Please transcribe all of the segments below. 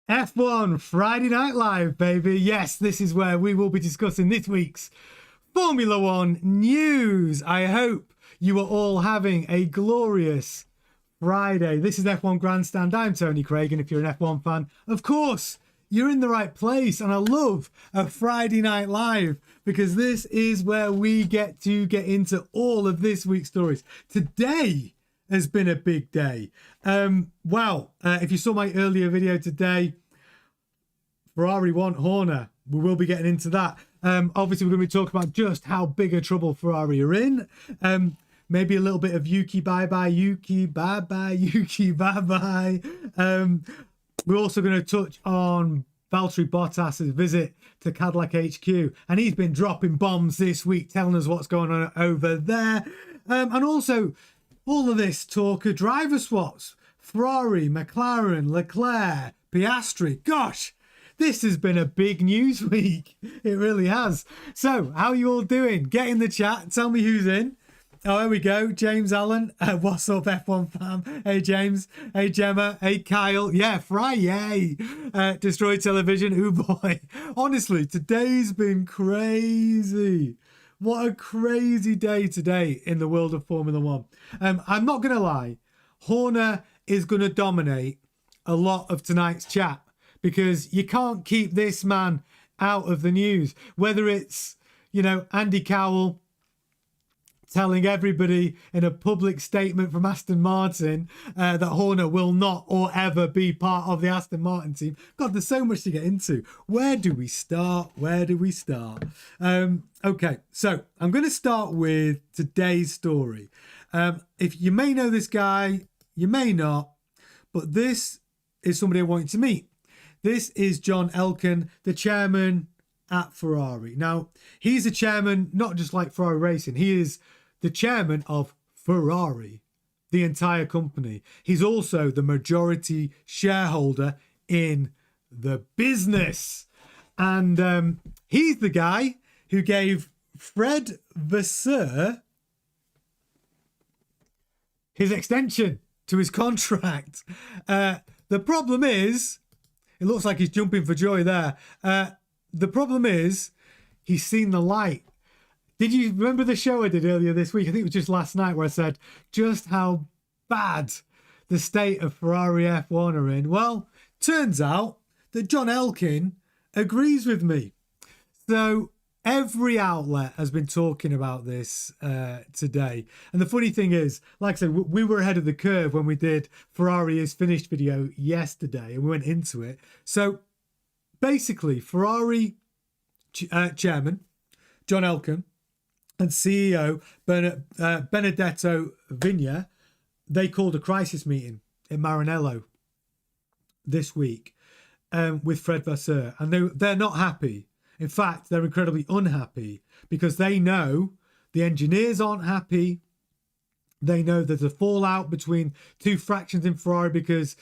F1 Friday Night Live, baby. Yes, this is where we will be discussing this week's Formula One news. I hope you are all having a glorious Friday. This is F1 Grandstand. I'm Tony Craig, and if you're an F1 fan, of course, you're in the right place. And I love a Friday Night Live because this is where we get to get into all of this week's stories. Today has been a big day. If you saw my earlier video today, Ferrari want Horner. We will be getting into that. Obviously, we're going to be talking about just how big a trouble Ferrari are in. Maybe a little bit of Yuki bye-bye, Yuki bye-bye, Yuki bye-bye. We're also going to touch on Valtteri Bottas's visit to Cadillac HQ. And he's been dropping bombs this week, telling us what's going on over there. And also, all of this talk of driver swaps. Ferrari, McLaren, Leclerc, Piastri. Gosh, this has been a big news week. It really has. So, how are you all doing? Get in the chat. Tell me who's in. Oh, here we go. James Allen. What's up, F1 fam? Hey, James. Hey, Gemma. Hey, Kyle. Yeah, Friday. Destroy Television. Oh, boy. Honestly, today's been crazy. What a crazy day today in the world of Formula One. I'm not going to lie. Horner is going to dominate a lot of tonight's chat because you can't keep this man out of the news. Whether it's, Andy Cowell telling everybody in a public statement from Aston Martin that Horner will not or ever be part of the Aston Martin team. God, there's so much to get into. Where do we start? Okay, so I'm going to start with today's story. If you may know this guy, you may not, but this is somebody I want you to meet. This is John Elkann, the chairman at Ferrari. Now, he's a chairman, not just like Ferrari Racing. He is the chairman of Ferrari, the entire company. He's also the majority shareholder in the business. And he's the guy who gave Fred Vasseur his extension to his contract. The problem is, it looks like he's jumping for joy there. The problem is, he's seen the light. Did you remember the show I did earlier this week? I think it was just last night where I said just how bad the state of Ferrari F1 are in. Well, turns out that John Elkann agrees with me. So every outlet has been talking about this today. And the funny thing is, like I said, we were ahead of the curve when we did Ferrari is finished video yesterday and we went into it. So basically, Ferrari chairman John Elkann and CEO Benedetto Vigna, they called a crisis meeting in Maranello this week with Fred Vasseur. And they're not happy. In fact, they're incredibly unhappy because they know the engineers aren't happy. They know there's a fallout between two fractions in Ferrari because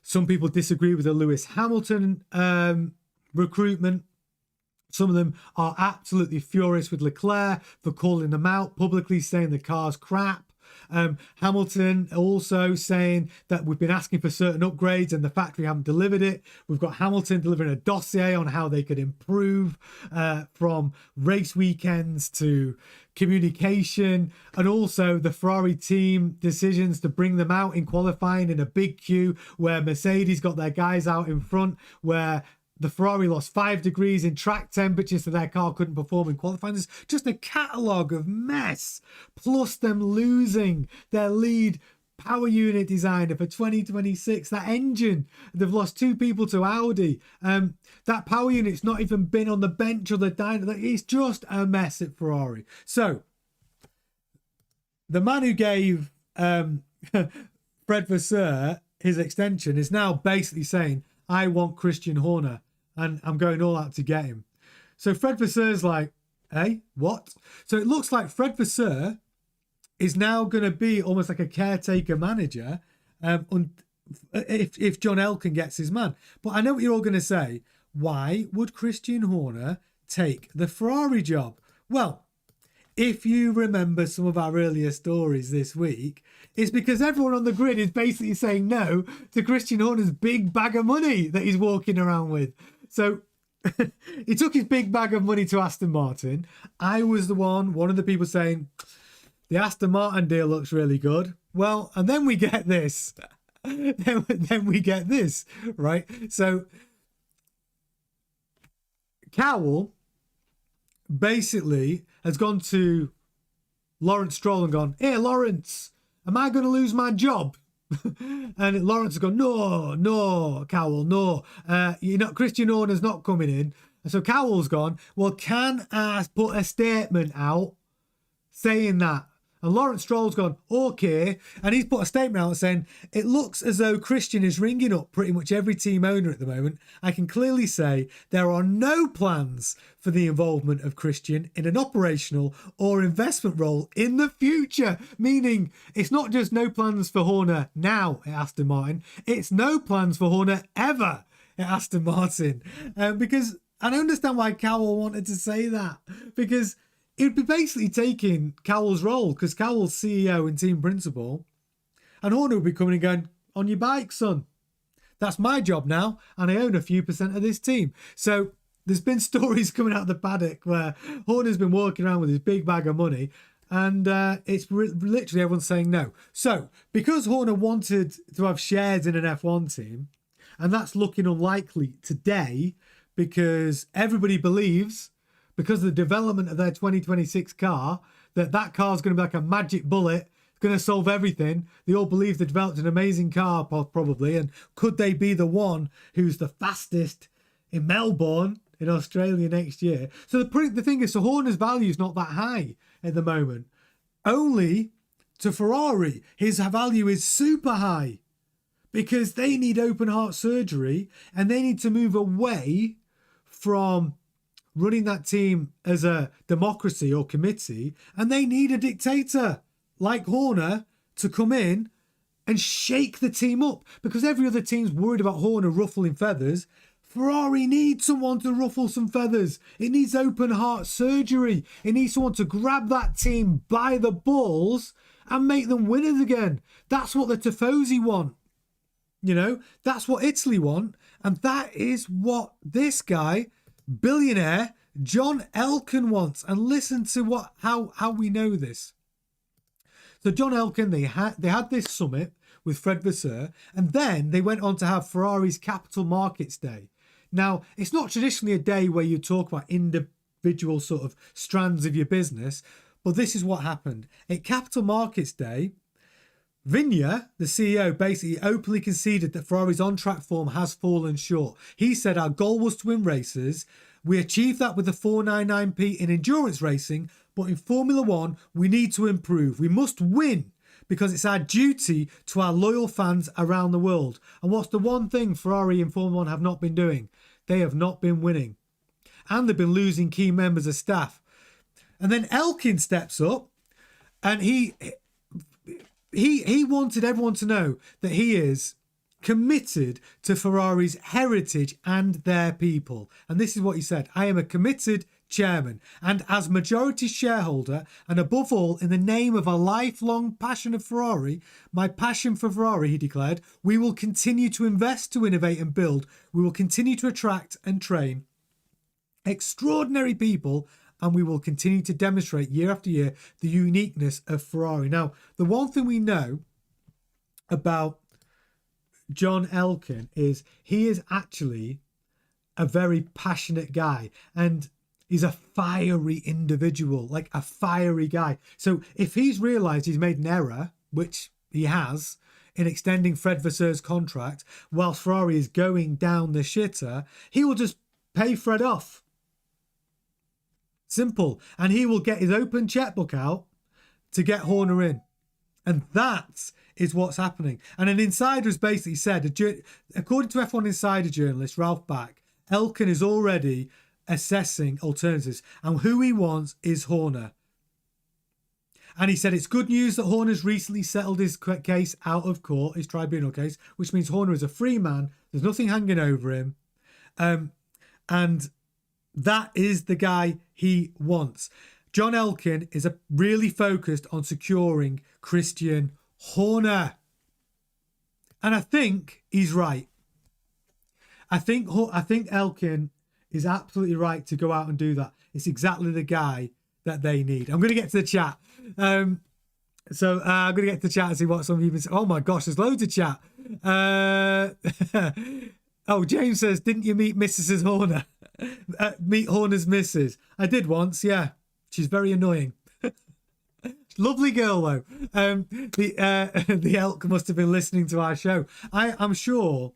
some people disagree with the Lewis Hamilton recruitment. Some of them are absolutely furious with Leclerc for calling them out publicly, saying the car's crap. Hamilton also saying that we've been asking for certain upgrades and the factory haven't delivered it. We've got Hamilton delivering a dossier on how they could improve from race weekends to communication, and also the Ferrari team decisions to bring them out in qualifying in a big queue where Mercedes got their guys out in front, where the Ferrari lost 5 degrees in track temperature so their car couldn't perform in qualifying. There's just a catalogue of mess. Plus them losing their lead power unit designer for 2026. That engine, they've lost 2 people to Audi. That power unit's not even been on the bench or the dyno. It's just a mess at Ferrari. So, the man who gave Fred Vasseur his extension is now basically saying, I want Christianhorner. And I'm going all out to get him. So Fred Vasseur's like, hey, what? So it looks like Fred Vasseur is now going to be almost like a caretaker manager if John Elkann gets his man. But I know what you're all going to say. Why would Christianhorner take the Ferrari job? Well, if you remember some of our earlier stories this week, it's because everyone on the grid is basically saying no to Christianhorner's big bag of money that he's walking around with. So he took his big bag of money to Aston Martin. I was one of the people saying, the Aston Martin deal looks really good. Well, and then we get this. then we get this, right? So Cowell basically has gone to Lawrence Stroll and gone, "Hey, Lawrence, am I going to lose my job?" And Lawrence has gone, no, Cowell, no. Christianhorner's not coming in. And so Cowell's gone, well, can I put a statement out saying that? And Lawrence Stroll's gone, okay. And he's put a statement out saying, it looks as though Christian is ringing up pretty much every team owner at the moment. I can clearly say there are no plans for the involvement of Christian in an operational or investment role in the future. Meaning it's not just no plans for Horner now at Aston Martin. It's no plans for Horner ever at Aston Martin. Because, and I understand why Cowell wanted to say that. Because it would be basically taking Cowell's role, because Cowell's CEO and team principal, and Horner would be coming and going, on your bike, son. That's my job now, and I own a few % of this team. So there's been stories coming out of the paddock where Horner's been walking around with his big bag of money, and it's literally everyone's saying no. So because Horner wanted to have shares in an F1 team, and that's looking unlikely today, because everybody believes, because of the development of their 2026 car, that car is going to be like a magic bullet, going to solve everything. They all believe they developed an amazing car, probably, and could they be the one who's the fastest in Melbourne in Australia next year? So the thing is, so Horner's value is not that high at the moment. Only to Ferrari, his value is super high, because they need open heart surgery and they need to move away from running that team as a democracy or committee, and they need a dictator like Horner to come in and shake the team up, because every other team's worried about Horner ruffling feathers. Ferrari needs someone to ruffle some feathers. It needs open heart surgery. It needs someone to grab that team by the balls and make them winners again. That's what the Tifosi want. That's what Italy want, and that is what this guy, billionaire John Elkann, wants. And listen to how we know this. So John Elkann, they had this summit with Fred Vasseur, and then they went on to have Ferrari's Capital Markets Day. Now, it's not traditionally a day where you talk about individual sort of strands of your business, but this is what happened. At Capital Markets Day, Vigna, the CEO, basically openly conceded that Ferrari's on-track form has fallen short. He said, our goal was to win races. We achieved that with the 499p in endurance racing, but in Formula One, we need to improve. We must win, because it's our duty to our loyal fans around the world. And what's the one thing Ferrari and Formula One have not been doing? They have not been winning. And they've been losing key members of staff. And then Elkann steps up, and he wanted everyone to know that he is committed to Ferrari's heritage and their people. And this is what he said: I am a committed chairman, and as majority shareholder, and above all in the name of a lifelong passion of Ferrari, my passion for Ferrari, he declared, we will continue to invest, to innovate and build. We will continue to attract and train extraordinary people, and we will continue to demonstrate year after year the uniqueness of Ferrari. Now, the one thing we know about John Elkann is he is actually a very passionate guy, and he's a fiery individual, like a fiery guy. So if he's realised he's made an error, which he has, in extending Fred Vasseur's contract whilst Ferrari is going down the shitter, he will just pay Fred off. Simple. And he will get his open checkbook out to get Horner in. And that is what's happening. And an insider has basically said, according to F1 Insider journalist Ralph Back, Elkann is already assessing alternatives, and who he wants is Horner. And he said it's good news that Horner's recently settled his case out of court, his tribunal case, which means Horner is a free man. There's nothing hanging over him. And that is the guy he wants. John Elkann is really focused on securing Christian Horner. And I think he's right. I think Elkann is absolutely right to go out and do that. It's exactly the guy that they need. I'm going to get to the chat. I'm going to get to the chat and see what some of you been saying. Oh my gosh, there's loads of chat. Oh, James says, didn't you meet Mrs. Horner? Meet Horner's missus. I did once, yeah. She's very annoying. Lovely girl, though. The elk must have been listening to our show. I'm sure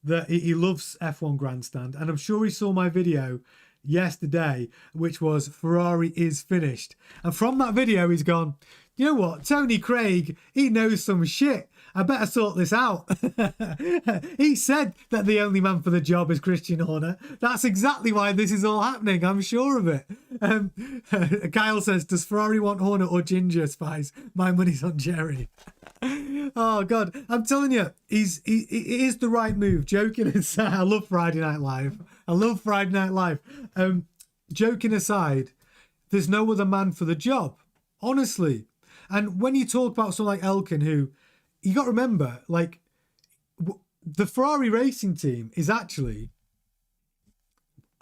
that he loves F1 Grandstand, and I'm sure he saw my video yesterday, which was Ferrari is finished. And from that video, he's gone, you know what? Tony Craig, he knows some shit. I better sort this out. He said that the only man for the job is Christian Horner. That's exactly why this is all happening. I'm sure of it. Kyle says, does Ferrari want Horner or Ginger Spice? My money's on Jerry. Oh, God. I'm telling you, it is the right move. Joking aside, I love Friday Night Live. Joking aside, there's no other man for the job. Honestly. And when you talk about someone like Elkann, who, you got to remember, like, the Ferrari racing team is actually,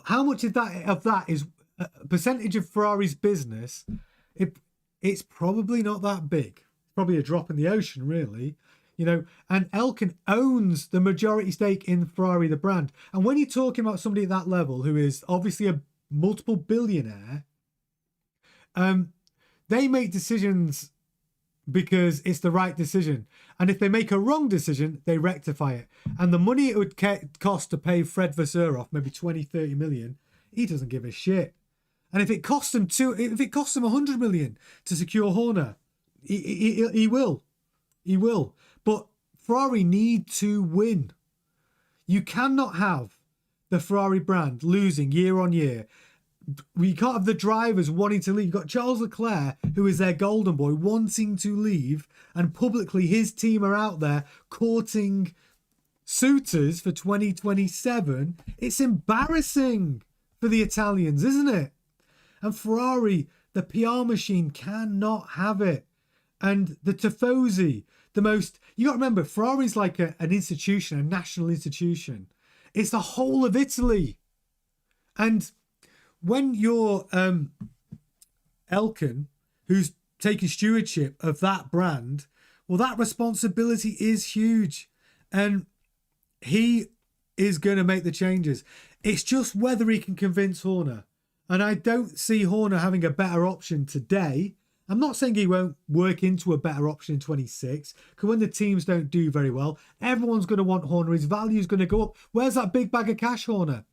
how much of that is a percentage of Ferrari's business? It's probably not that big. It's probably a drop in the ocean, really. You know, and Elkann owns the majority stake in Ferrari, the brand. And when you're talking about somebody at that level who is obviously a multiple billionaire, they make decisions because it's the right decision. And if they make a wrong decision, they rectify it. And the money it would cost to pay Fred Vasseur off, maybe 20, 30 million, he doesn't give a shit. And if it costs him 100 million to secure Horner, he will. He will. But Ferrari need to win. You cannot have the Ferrari brand losing year on year. We can't have the drivers wanting to leave. You've got Charles Leclerc, who is their golden boy, wanting to leave, and publicly his team are out there courting suitors for 2027. It's embarrassing for the Italians, isn't it? And Ferrari, the PR machine, cannot have it. And the Tifosi, you got to remember, Ferrari's like an institution, a national institution. It's the whole of Italy. And when you're Elkann, who's taking stewardship of that brand, well, that responsibility is huge. And he is going to make the changes. It's just whether he can convince Horner. And I don't see Horner having a better option today. I'm not saying he won't work into a better option in 26, because when the teams don't do very well, everyone's going to want Horner. His value is going to go up. Where's that big bag of cash, Horner?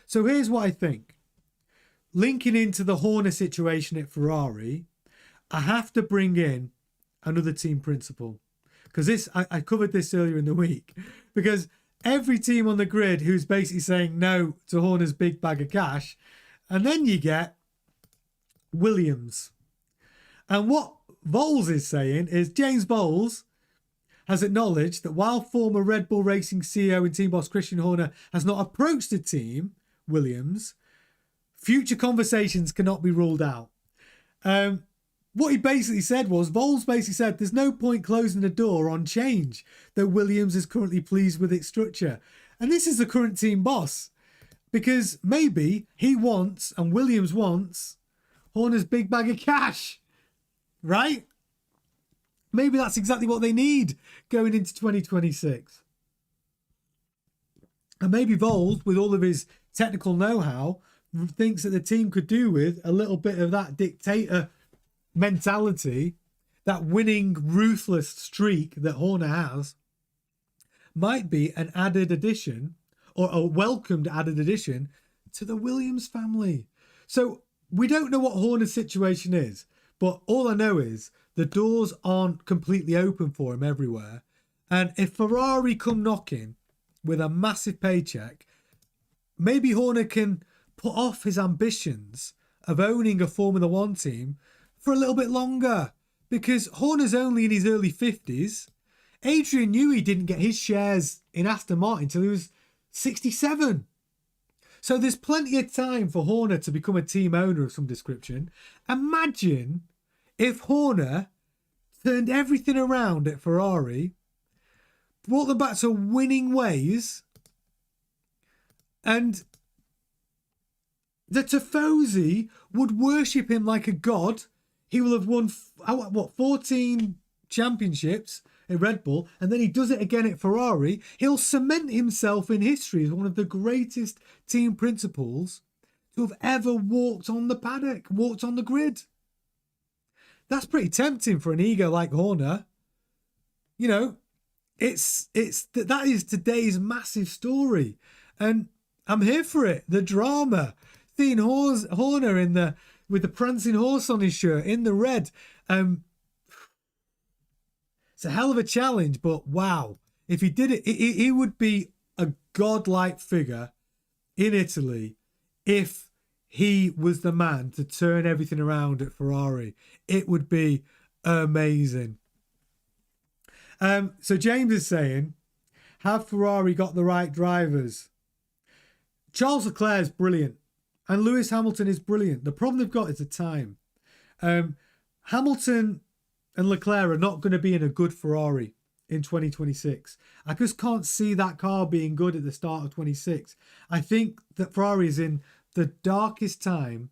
So here's what I think. Linking into the Horner situation at Ferrari, I have to bring in another team principal. Because I covered this earlier in the week. Because every team on the grid who's basically saying no to Horner's big bag of cash, and then you get Williams. And what Bowles is saying is James Bowles has acknowledged that while former Red Bull Racing CEO and team boss Christian Horner has not approached the team, Williams, future conversations cannot be ruled out. What he basically said was, Bowles basically said there's no point closing the door on change, that Williams is currently pleased with its structure. And this is the current team boss. Because maybe he wants, and Williams wants, Horner's big bag of cash. Right? Maybe that's exactly what they need going into 2026. And maybe Bowles, with all of his technical know-how, thinks that the team could do with a little bit of that dictator mentality, that winning, ruthless streak that Horner has, might be an added addition, or a welcomed added addition to the Williams family. So we don't know what Horner's situation is, but all I know is the doors aren't completely open for him everywhere. And if Ferrari come knocking with a massive paycheck, maybe Horner can put off his ambitions of owning a Formula One team for a little bit longer, because Horner's only in his early 50s. Adrian Newey didn't get his shares in Aston Martin until he was 67. So there's plenty of time for Horner to become a team owner of some description. Imagine if Horner turned everything around at Ferrari, brought them back to winning ways, and the Tifosi would worship him like a god. He will have won, 14 championships at Red Bull, and then he does it again at Ferrari. He'll cement himself in history as one of the greatest team principals to have ever walked on the paddock, walked on the grid. That's pretty tempting for an ego like Horner. You know, that is today's massive story, and I'm here for it. The drama, seeing Horner with the prancing horse on his shirt in the red. It's a hell of a challenge, but wow, if he did it, he would be a godlike figure in Italy if he was the man to turn everything around at Ferrari. It would be amazing. So James is saying, have Ferrari got the right drivers? Charles Leclerc is brilliant, and Lewis Hamilton is brilliant. The problem they've got is the time. Hamilton and Leclerc are not going to be in a good Ferrari in 2026. I just can't see that car being good at the start of 26. I think that Ferrari is in the darkest time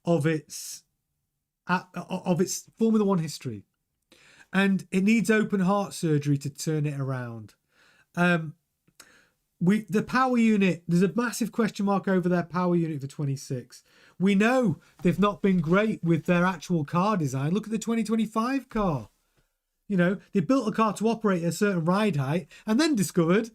of its Formula One history, and it needs open heart surgery to turn it around. The power unit, there's a massive question mark over their power unit for 26. We know they've not been great with their actual car design. Look at the 2025 car. You know, they built a car to operate at a certain ride height and then discovered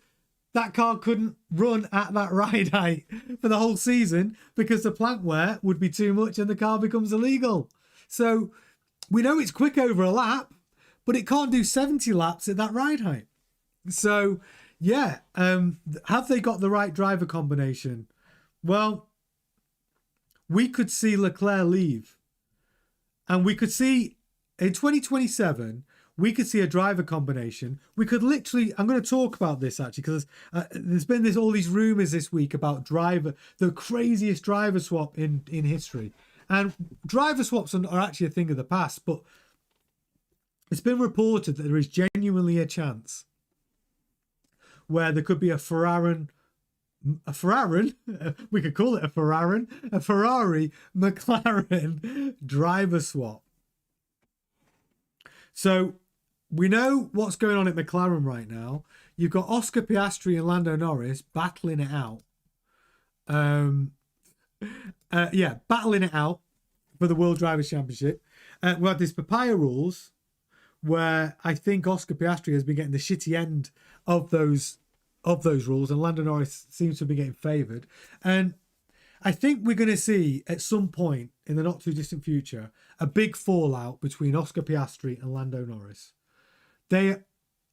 that car couldn't run at that ride height for the whole season because the plant wear would be too much and the car becomes illegal. So we know it's quick over a lap, but it can't do 70 laps at that ride height. So, yeah, have they got the right driver combination? Well, we could see Leclerc leave. And we could see, in 2027, we could see a driver combination. We could literally, I'm going to talk about this actually, because there's been all these rumours this week about the craziest driver swap in history. And driver swaps are actually a thing of the past, but it's been reported that there is genuinely a chance where there could be a Ferrari, we could call it a Ferrari McLaren driver swap. So we know what's going on at McLaren right now. You've got Oscar Piastri and Lando Norris battling it out. Battling it out for the World Drivers' Championship. We had this papaya rules where I think Oscar Piastri has been getting the shitty end of those rules, and Lando Norris seems to be getting favoured. And I think we're going to see at some point in the not too distant future a big fallout between Oscar Piastri and Lando Norris.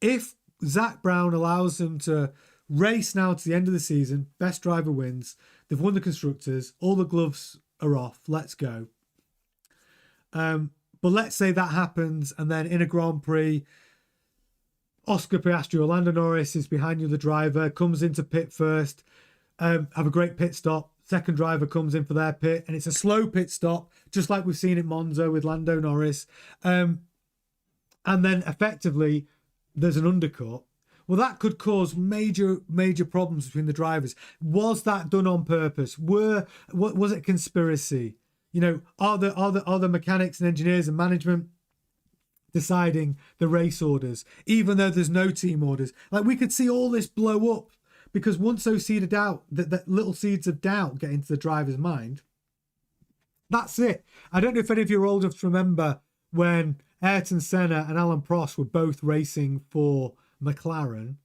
If Zach Brown allows them to race now to the end of the season, best driver wins. They've won the constructors. All the gloves are off. Let's go. But let's say that happens, and then in a Grand Prix, Oscar Piastri or Lando Norris is behind you, the driver, comes into pit first, have a great pit stop. Second driver comes in for their pit, and it's a slow pit stop, just like we've seen at Monza with Lando Norris. And then effectively, there's an undercut. Well, that could cause major problems between the drivers. Was that done on purpose? Was it conspiracy? You know, are the mechanics and engineers and management deciding the race orders, even though there's no team orders? Like, we could see all this blow up because once those seed of doubt, that little seeds of doubt get into the driver's mind, that's it. I don't know if any of you are old enough to remember when Ayrton Senna and Alain Prost were both racing for McLaren.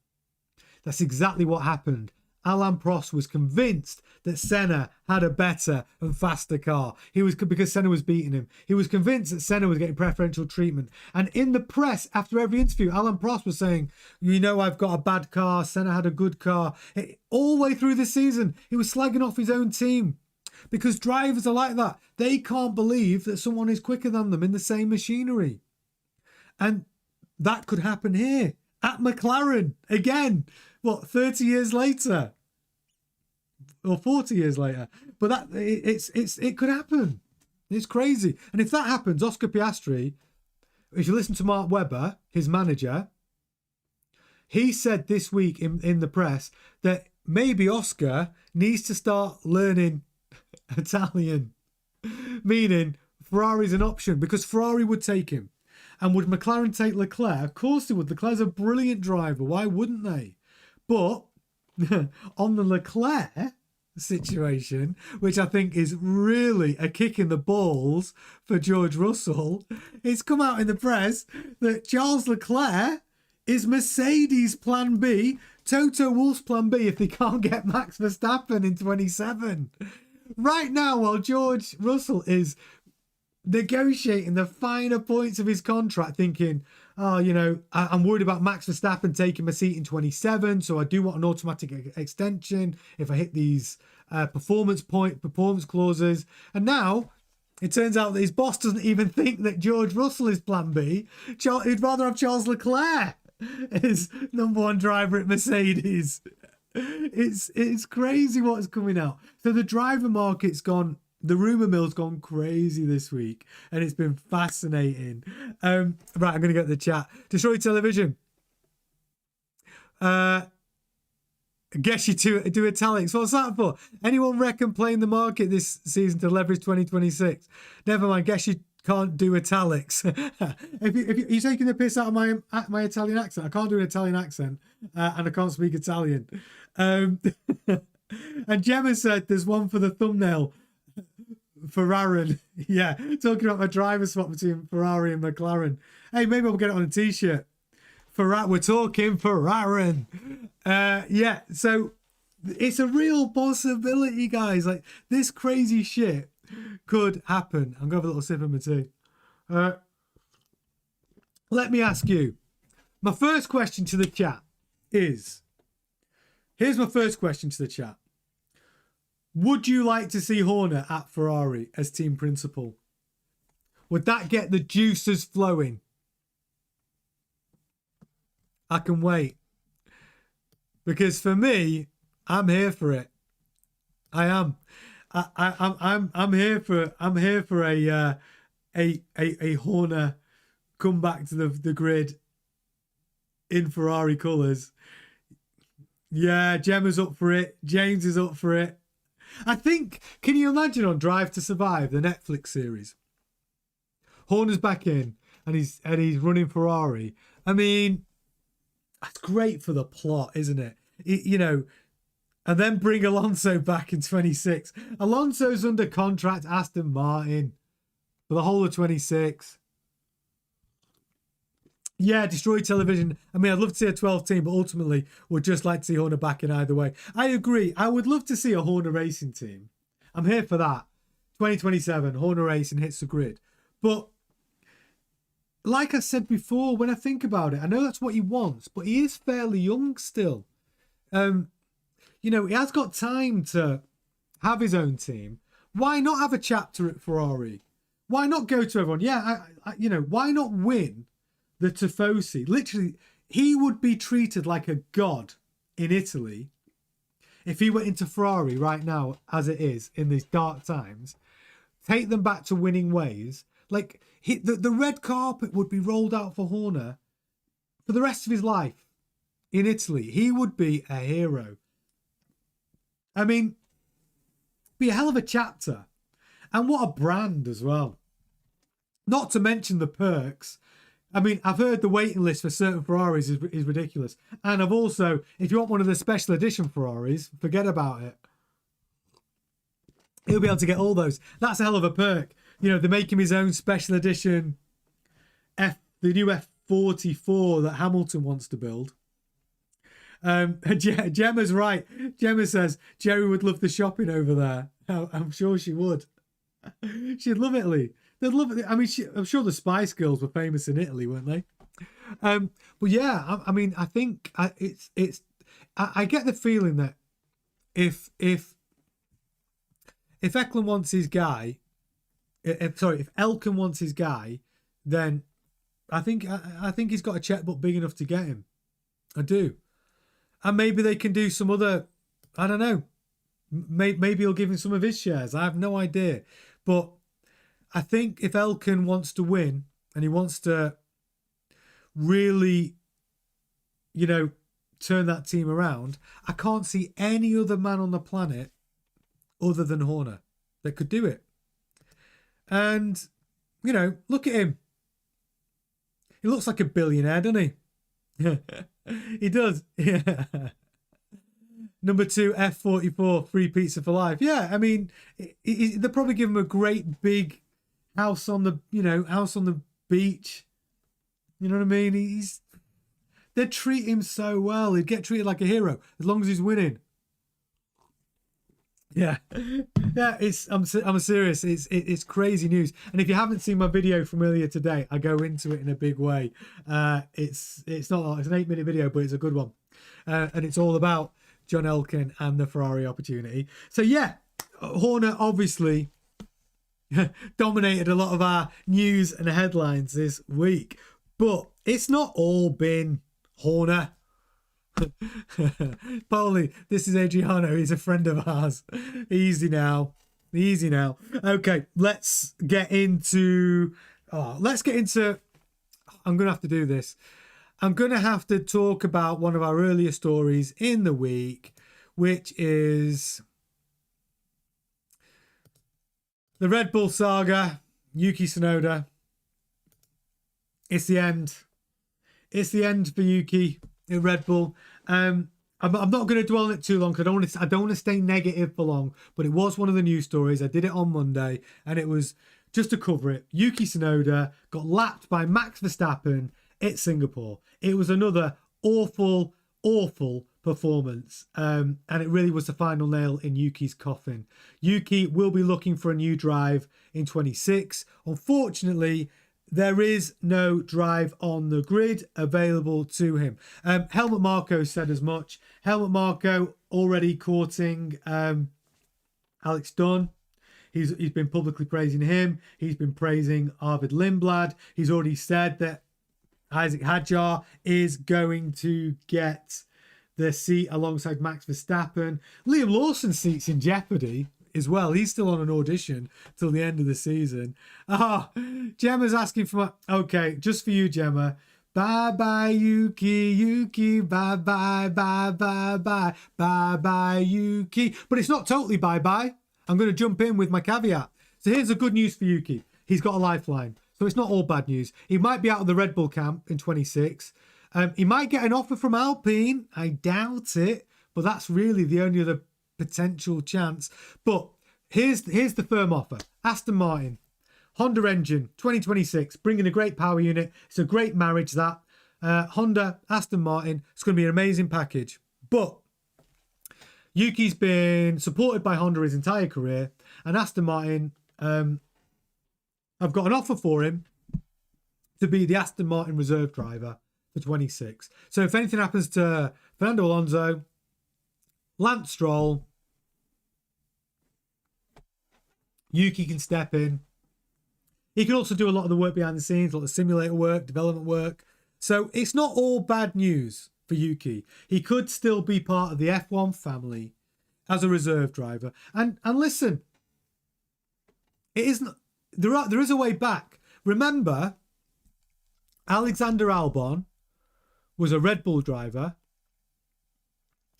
That's exactly what happened. Alain Prost was convinced that Senna had a better and faster car. Because Senna was beating him. He was convinced that Senna was getting preferential treatment. And in the press, after every interview, Alain Prost was saying, you know, I've got a bad car. Senna had a good car. All the way through the season, he was slagging off his own team. Because drivers are like that. They can't believe that someone is quicker than them in the same machinery. And that could happen here at McLaren again. 30 years later? or 40 years later. But it could happen. It's crazy. And if that happens, Oscar Piastri, if you listen to Mark Webber, his manager, he said this week in the press that maybe Oscar needs to start learning Italian, meaning Ferrari's an option, because Ferrari would take him. And would McLaren take Leclerc? Of course they would. Leclerc's a brilliant driver. Why wouldn't they? But on the Leclerc situation, which I think is really a kick in the balls for George Russell, it's come out in the press that Charles Leclerc is Mercedes' plan B, Toto Wolff's plan B if they can't get Max Verstappen in 27. Right now, while George Russell is negotiating the finer points of his contract, thinking, oh, you know, I'm worried about Max Verstappen taking my seat in 27, so I do want an automatic extension if I hit these performance clauses. And now it turns out that his boss doesn't even think that George Russell is plan B. He'd rather have Charles Leclerc as number one driver at Mercedes. It's crazy what's coming out. So the driver market's gone, the rumour mill's gone crazy this week, and it's been fascinating. Right, I'm going to get the chat. Destroy Television. Guess you do italics. What's that for? Anyone reckon playing the market this season to leverage 2026? Never mind. Guess you can't do italics. if you're taking the piss out of my Italian accent, I can't do an Italian accent, and I can't speak Italian. And Gemma said there's one for the thumbnail. Ferrari. Yeah, talking about my driver swap between Ferrari and McLaren. Hey, maybe I'll get it on a t-shirt. We're talking Ferrari. Yeah, so it's a real possibility, guys. Like, this crazy shit could happen. I'm going to have a little sip of my tea. Let me ask you. My first question to the chat is, here's my first question to the chat. Would you like to see Horner at Ferrari as team principal? Would that get the juices flowing? I can wait. Because for me, I'm here for it. I am. I'm here for a Horner come back to the grid in Ferrari colours. Yeah, Gemma's up for it. James is up for it. I think, can you imagine on Drive to Survive, the Netflix series? Horner's back in and he's running Ferrari. I mean, that's great for the plot, isn't it? You know, and then bring Alonso back in 26. Alonso's under contract, Aston Martin, for the whole of 26. Yeah, Destroy Television. I mean, I'd love to see a 12 team, but ultimately would just like to see Horner back in either way. I agree. I would love to see a Horner racing team. I'm here for that. 2027, Horner Racing hits the grid. But like I said before, when I think about it, I know that's what he wants, but he is fairly young still. You know, he has got time to have his own team. Why not have a chapter at Ferrari? Why not go to everyone? Yeah, you know, why not win the Tifosi? Literally, he would be treated like a god in Italy if he went into Ferrari right now, as it is in these dark times. Take them back to winning ways. Like, the red carpet would be rolled out for Horner for the rest of his life in Italy. He would be a hero. I mean, be a hell of a chapter. And what a brand as well. Not to mention the perks. I mean, I've heard the waiting list for certain Ferraris is ridiculous. And I've also, if you want one of the special edition Ferraris, forget about it. He'll be able to get all those. That's a hell of a perk. You know, they're making his own special edition the new F44 that Hamilton wants to build. Gemma's right. Gemma says Jerry would love the shopping over there. I'm sure she would. She'd love Italy. They'd love it. I mean, I'm sure the Spice Girls were famous in Italy, weren't they? But yeah, I mean, I think I get the feeling that if Eklund wants his guy, if Elkan wants his guy, then I think he's got a checkbook big enough to get him. I do. And maybe they can do some other, I don't know, Maybe he'll give him some of his shares. I have no idea. But I think if Elkann wants to win and he wants to really, turn that team around, I can't see any other man on the planet other than Horner that could do it. And, look at him. He looks like a billionaire, doesn't he? He does. Yeah. Number 2, F44, free pizza for life. Yeah, I mean, they'll probably give him a great big house on the, house on the beach. You know what I mean? They'd treat him so well. He'd get treated like a hero as long as he's winning. Yeah, yeah. I'm serious. It's crazy news. And if you haven't seen my video from earlier today, I go into it in a big way. It's not. It's an 8-minute video, but it's a good one, and it's all about John Elkann and the Ferrari opportunity. So yeah, Horner obviously dominated a lot of our news and headlines this week, but it's not all been Horner. Polly, this is Adriano. He's a friend of ours. Easy now. Okay, let's get into. I'm gonna have to do this. I'm gonna have to talk about one of our earlier stories in the week, which is the Red Bull saga. Yuki Tsunoda. It's the end. It's the end for Yuki in Red Bull. I'm not going to dwell on it too long because I don't want to stay negative for long. But it was one of the news stories. I did it on Monday, and it was just to cover it. Yuki Tsunoda got lapped by Max Verstappen at Singapore. It was another awful performance, and it really was the final nail in Yuki's coffin. Yuki will be looking for a new drive in 26. Unfortunately, there is no drive on the grid available to him. Helmut Marko said as much. Helmut Marko already courting Alex Dunn. He's been publicly praising him. He's been praising Arvid Lindblad. He's already said that Isaac Hadjar is going to get the seat alongside Max Verstappen. Liam Lawson's seat's in jeopardy as well. He's still on an audition till the end of the season. Gemma's asking for okay, just for you, Gemma. Bye bye Yuki, bye bye Yuki. But it's not totally bye bye. I'm going to jump in with my caveat. So here's the good news for Yuki. He's got a lifeline. So it's not all bad news. He might be out of the Red Bull camp in 26. He might get an offer from Alpine. I doubt it, but that's really the only other potential chance. But here's the firm offer. Aston Martin, Honda engine, 2026, bringing a great power unit. It's a great marriage, that. Honda, Aston Martin, it's going to be an amazing package. But Yuki's been supported by Honda his entire career, and Aston Martin have got an offer for him to be the Aston Martin reserve driver for 26. So if anything happens to Fernando Alonso, Lance Stroll, Yuki can step in. He can also do a lot of the work behind the scenes, a lot of simulator work, development work. So it's not all bad news for Yuki. He could still be part of the F1 family as a reserve driver. And listen, it isn't. There is a way back. Remember, Alexander Albon was a Red Bull driver.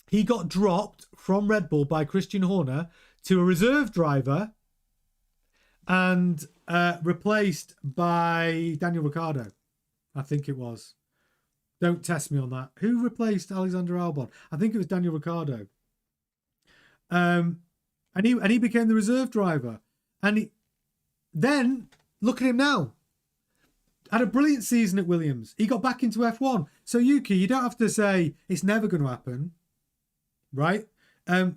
He got dropped from Red Bull by Christianhorner to a reserve driver and replaced by Daniel Ricciardo, I think it was. Don't test me on that. Who replaced Alexander Albon? I think it was Daniel Ricciardo. And he became the reserve driver. And then, look at him now. Had a brilliant season at Williams. He got back into F1. So Yuki, you don't have to say it's never going to happen. Right?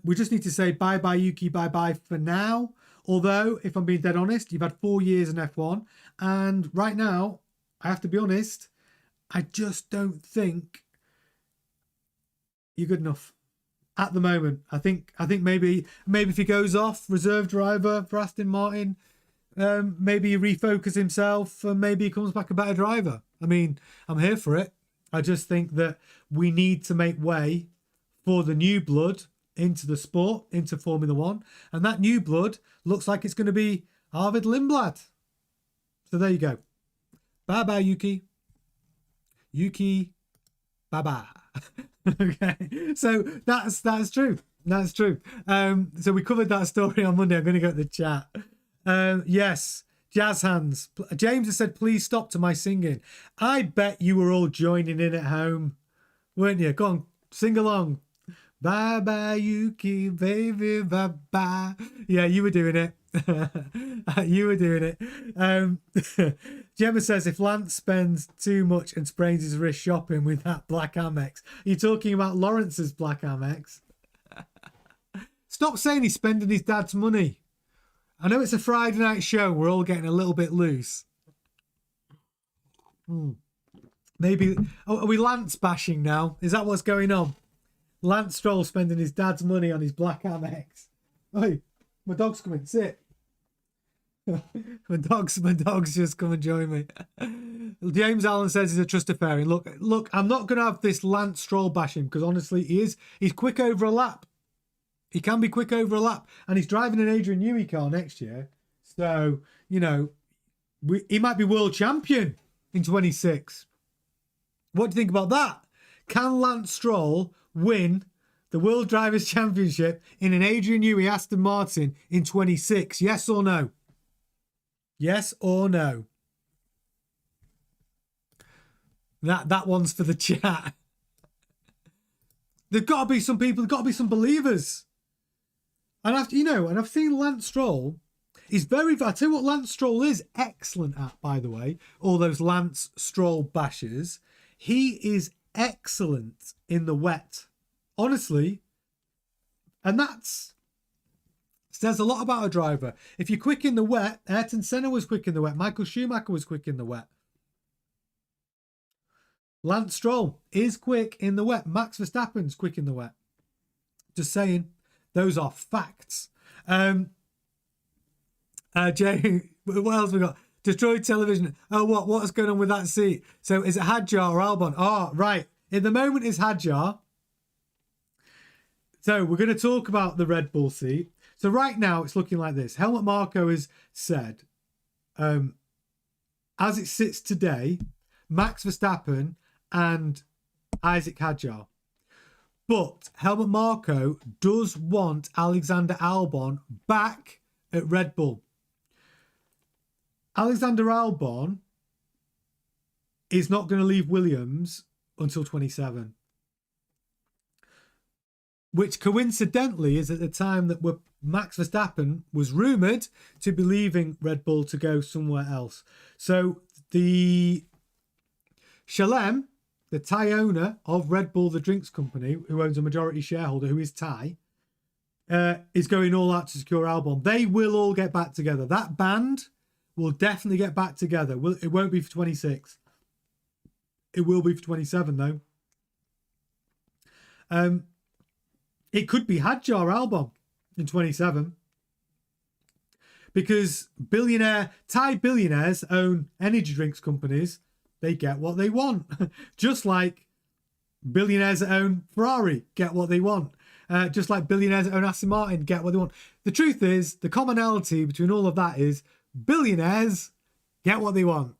We just need to say bye-bye Yuki, bye-bye for now. Although, if I'm being dead honest, you've had 4 years in F1. And right now, I have to be honest, I just don't think you're good enough at the moment. I think maybe if he goes off reserve driver for Aston Martin, maybe he refocuses himself and maybe he comes back a better driver. I mean, I'm here for it. I just think that we need to make way for the new blood into the sport, into Formula One. And that new blood looks like it's going to be Arvid Lindblad. So there you go. Bye-bye, Yuki. Yuki, bye-bye. Okay, so that's true. That's true. So we covered that story on Monday. I'm going to go to the chat. Yes, jazz hands. James has said, please stop to my singing. I bet you were all joining in at home, weren't you? Go on, sing along. Bye bye, Yuki, baby, bye bye. Yeah, you were doing it. You were doing it. Gemma says, if Lance spends too much and sprains his wrist shopping with that black Amex. Are you talking about Lawrence's black Amex? Stop saying he's spending his dad's money. I know it's a Friday night show. We're all getting a little bit loose. Maybe... Oh, are we Lance bashing now? Is that what's going on? Lance Stroll spending his dad's money on his black Amex. Oi, my dog's coming. Sit. my dog's just come and join me. James Allen says he's a trust affair. And look, I'm not going to have this Lance Stroll bashing because honestly, he's quick over a lap. He can be quick over a lap. And he's driving an Adrian Newey car next year. So, you know, he might be world champion in 26. What do you think about that? Can Lance Stroll win the World Drivers' Championship in an Adrian Newey Aston Martin in 26? Yes or no? Yes or no? That one's for the chat. There've got to be some people, there've got to be some believers. And I've seen Lance Stroll. I'll tell you what Lance Stroll is excellent at, by the way. All those Lance Stroll bashes. He is excellent in the wet. Honestly. And that's says a lot about a driver. If you're quick in the wet, Ayrton Senna was quick in the wet. Michael Schumacher was quick in the wet. Lance Stroll is quick in the wet. Max Verstappen's quick in the wet. Just saying. Those are facts. Jay, what else we got? Destroyed television. Oh, what's going on with that seat? So is it Hadjar or Albon? Oh, right. In the moment it's Hadjar. So we're going to talk about the Red Bull seat. So right now it's looking like this. Helmut Marko has said, as it sits today, Max Verstappen and Isaac Hadjar. But Helmut Marko does want Alexander Albon back at Red Bull. Alexander Albon is not going to leave Williams until 27. Which coincidentally is at the time that Max Verstappen was rumoured to be leaving Red Bull to go somewhere else. So the Shalem, the Thai owner of Red Bull, the drinks company, who owns a majority shareholder, who is Thai, is going all out to secure Albon. They will all get back together. That band will definitely get back together. It won't be for 26. It will be for 27, though. It could be Hadjar Albon in 27. Because Thai billionaires own energy drinks companies. They get what they want. Just like billionaires that own Ferrari get what they want. Just like billionaires that own Aston Martin get what they want. The truth is, the commonality between all of that is billionaires get what they want.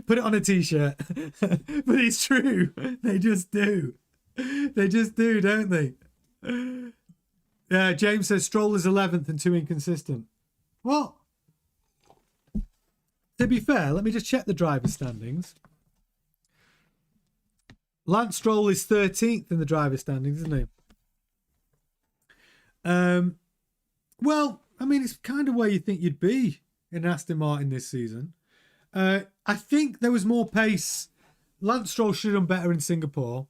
Put it on a t-shirt. But it's true. They just do. They just do, don't they? James says Stroll is 11th and too inconsistent. Well, to be fair, let me just check the driver standings. Lance Stroll is 13th in the driver standings, isn't he? Well, I mean, it's kind of where you think you'd be in Aston Martin this season. I think there was more pace. Lance Stroll should have done better in Singapore.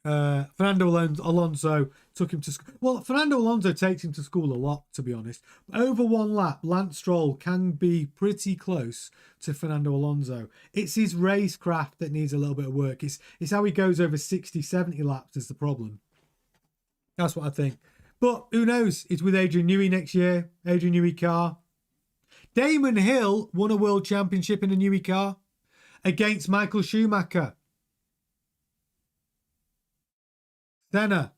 Fernando Alonso took him to school. Well, Fernando Alonso takes him to school a lot, to be honest. Over one lap, Lance Stroll can be pretty close to Fernando Alonso. It's his racecraft that needs a little bit of work. It's how he goes over 60, 70 laps is the problem. That's what I think. But who knows? It's with Adrian Newey next year. Adrian Newey car. Damon Hill won a world championship in a Newey car against Michael Schumacher. Senna.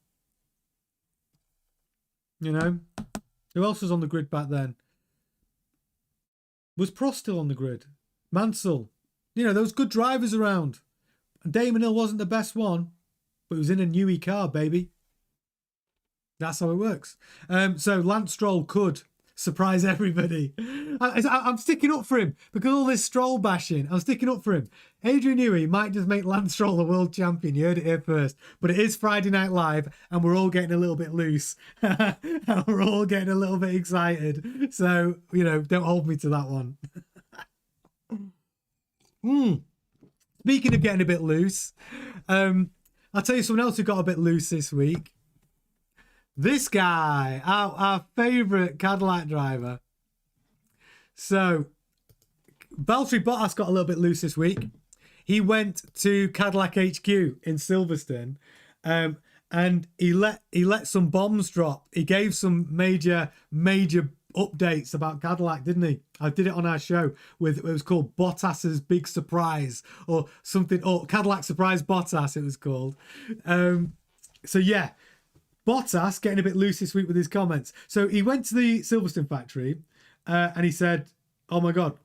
You know? Who else was on the grid back then? Was Prost still on the grid? Mansell. You know, there was good drivers around. And Damon Hill wasn't the best one, but he was in a newie car, baby. That's how it works. So Lance Stroll could surprise everybody. I'm sticking up for him because all this Stroll bashing. I'm sticking up for him. Adrian Newey might just make Lance Stroll a world champion. You heard it here first. But it is Friday Night Live, and we're all getting a little bit loose. And we're all getting a little bit excited. So, you know, don't hold me to that one. Speaking of getting a bit loose, I'll tell you someone else who got a bit loose this week. This guy, our favourite Cadillac driver. So, Valtteri Bottas got a little bit loose this week. He went to Cadillac HQ in Silverstone, and he let some bombs drop. He gave some major updates about Cadillac, didn't he? I did it on our show it was called Bottas's Big Surprise or something, or Cadillac Surprise Bottas it was called. So yeah, Bottas getting a bit loose this week with his comments. So he went to the Silverstone factory and he said, "Oh my God,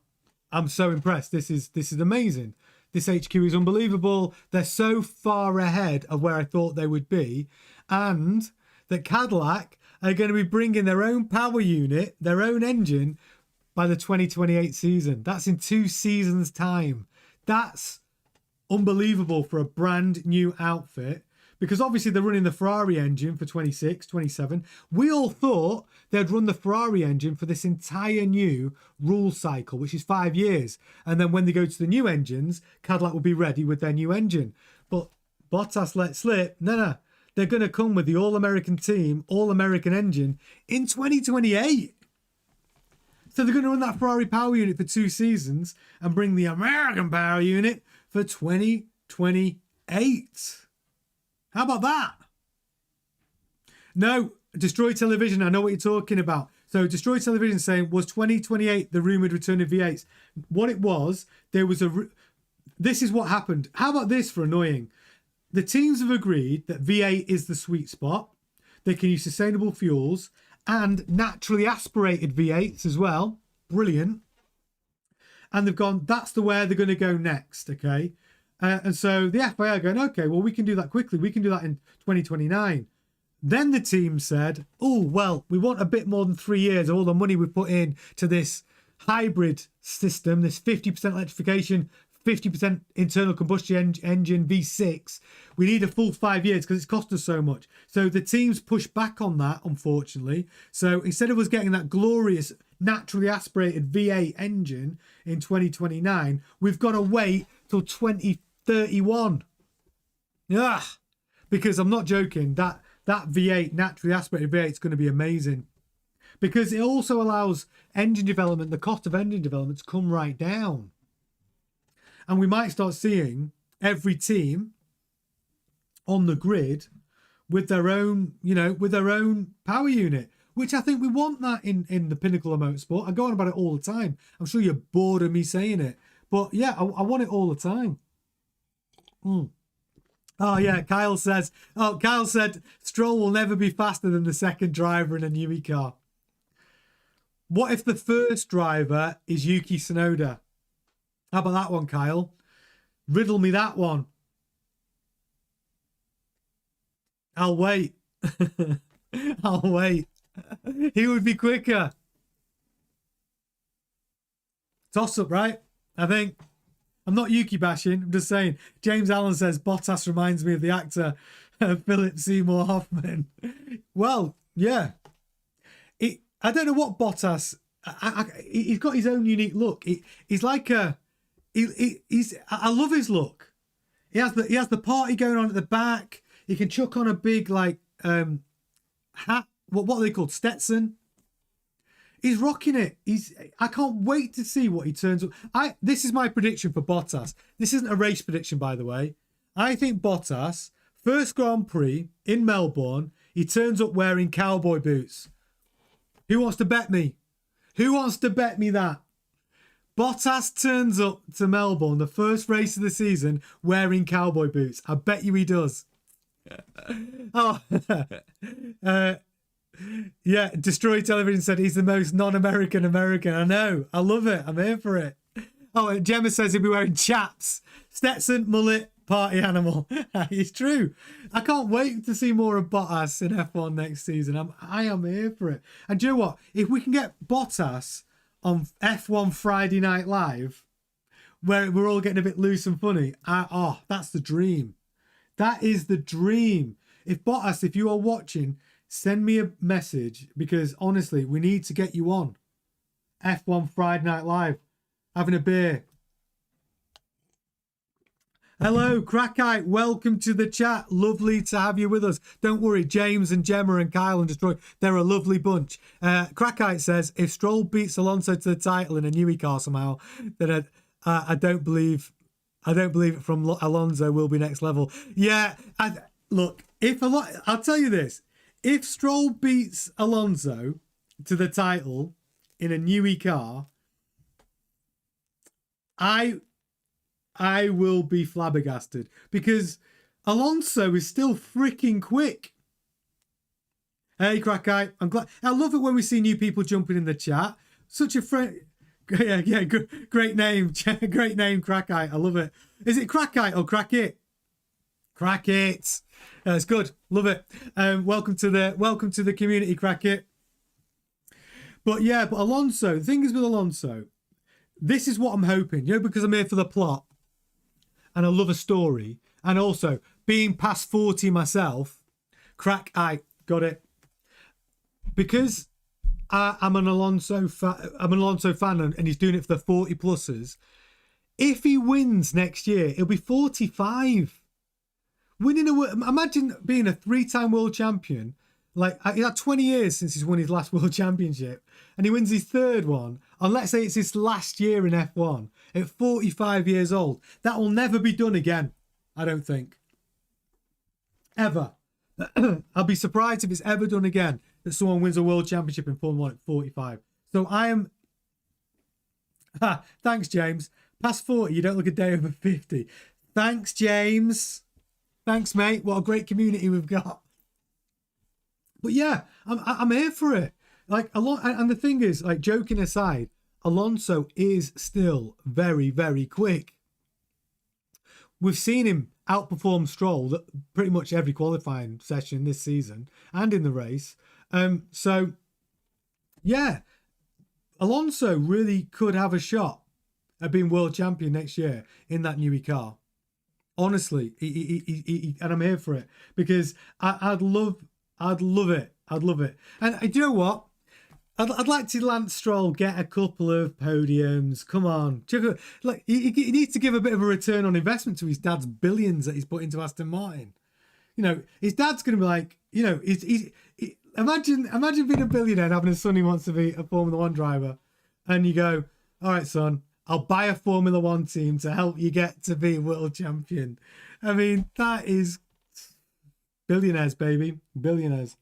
I'm so impressed. This is amazing. This HQ is unbelievable. They're so far ahead of where I thought they would be. And that Cadillac are going to be bringing their own power unit, their own engine by the 2028 season. That's in 2 seasons' time. That's unbelievable for a brand new outfit. Because obviously they're running the Ferrari engine for 26, 27. We all thought they'd run the Ferrari engine for this entire new rule cycle, which is 5 years. And then when they go to the new engines, Cadillac will be ready with their new engine. But Bottas let slip. No. They're going to come with the All-American team, All-American engine in 2028. So they're going to run that Ferrari power unit for 2 seasons and bring the American power unit for 2028. How about that? No, Destroy Television, I know what you're talking about. So Destroy Television saying, was 2028 the rumoured return of V8s? What it was, there was this is what happened. How about this for annoying? The teams have agreed that V8 is the sweet spot. They can use sustainable fuels and naturally aspirated V8s as well. Brilliant. And they've gone, that's the way they're going to go next, okay? And so the FIA are going, okay, well, we can do that quickly. We can do that in 2029. Then the team said, oh, well, we want a bit more than 3 years of all the money we've put in to this hybrid system, this 50% electrification, 50% internal combustion engine V6. We need a full 5 years because it's cost us so much. So the teams pushed back on that, unfortunately. So instead of us getting that glorious, naturally aspirated V8 engine in 2029, we've got to wait till 2031. Yeah, because I'm not joking, that V8, naturally aspirated V8 is going to be amazing. Because it also allows engine development, the cost of engine development to come right down. And we might start seeing every team on the grid with their own, with their own power unit, which I think we want that in the pinnacle of motorsport. I go on about it all the time. I'm sure you're bored of me saying it. But yeah, I want it all the time. Oh yeah, Kyle said Stroll will never be faster than the second driver in a newie car. What if the first driver is Yuki Tsunoda? How about that one, Kyle? Riddle me that one. I'll wait. I'll wait. He would be quicker. Toss up, right? I think. I'm not Yuki bashing. I'm just saying. James Allen says Bottas reminds me of the actor Philip Seymour Hoffman. Well, yeah. I don't know what Bottas. He's got his own unique look. He's like a. I love his look. He has the party going on at the back. He can chuck on a big hat. What are they called? Stetson. He's rocking it. I can't wait to see what he turns up. This is my prediction for Bottas. This isn't a race prediction, by the way. I think Bottas, first Grand Prix in Melbourne, he turns up wearing cowboy boots. Who wants to bet me? Who wants to bet me that? Bottas turns up to Melbourne, the first race of the season, wearing cowboy boots. I bet you he does. Oh, Yeah, Destroy Television said he's the most non-American American. I know. I love it. I'm here for it. Oh, and Gemma says he'll be wearing chaps. Stetson, mullet, party animal. It's true. I can't wait to see more of Bottas in F1 next season. I am here for it. And do you know what? If we can get Bottas on F1 Friday Night Live, where we're all getting a bit loose and funny, that's the dream. That is the dream. If Bottas, if you are watching, send me a message, because honestly, we need to get you on F1 Friday Night Live, having a beer. Hello, Crackite. Welcome to the chat. Lovely to have you with us. Don't worry, James and Gemma and Kyle and Destroy, they're a lovely bunch. Crackite says, if Stroll beats Alonso to the title in a Newey car somehow, then I don't believe it from Alonso will be next level. Yeah, look, I'll tell you this. If Stroll beats Alonso to the title in a Newey car, I will be flabbergasted, because Alonso is still freaking quick. Hey, Crackite, I'm glad. I love it when we see new people jumping in the chat. Such a friend. Yeah, great name. Great name, Crackite. I love it. Is it Crackite or Crackit? Crackit. It's good. Love it. Welcome to the community, Crackit. But Alonso, the thing is with Alonso, this is what I'm hoping, because I'm here for the plot and I love a story, and also being past 40 myself, got it. Because I'm an Alonso fan, and he's doing it for the 40 pluses. If he wins next year, he'll be 45. Imagine being a 3-time world champion. Like, he had 20 years since he's won his last world championship, and he wins his third one. And let's say it's his last year in F1 at 45 years old. That will never be done again, I don't think. Ever. I'll be surprised if it's ever done again that someone wins a world championship in Formula 1 at 45. So I am... Thanks, James. Past 40, you don't look a day over 50. Thanks, James. Thanks, mate. What a great community we've got. But yeah, I'm here for it. Like, and the thing is, like, joking aside, Alonso is still very, very quick. We've seen him outperform Stroll pretty much every qualifying session this season and in the race. So, yeah, Alonso really could have a shot at being world champion next year in that Newey car. Honestly, he and I'm here for it, because I'd love it. I'd love it. And do you know what? I'd like to Lance Stroll get a couple of podiums. Come on. Like, he needs to give a bit of a return on investment to his dad's billions that he's put into Aston Martin. His dad's going to be like, imagine being a billionaire and having a son who wants to be a Formula One driver. And you go, all right, son, I'll buy a Formula One team to help you get to be world champion. I mean, that is billionaires, baby. Billionaires.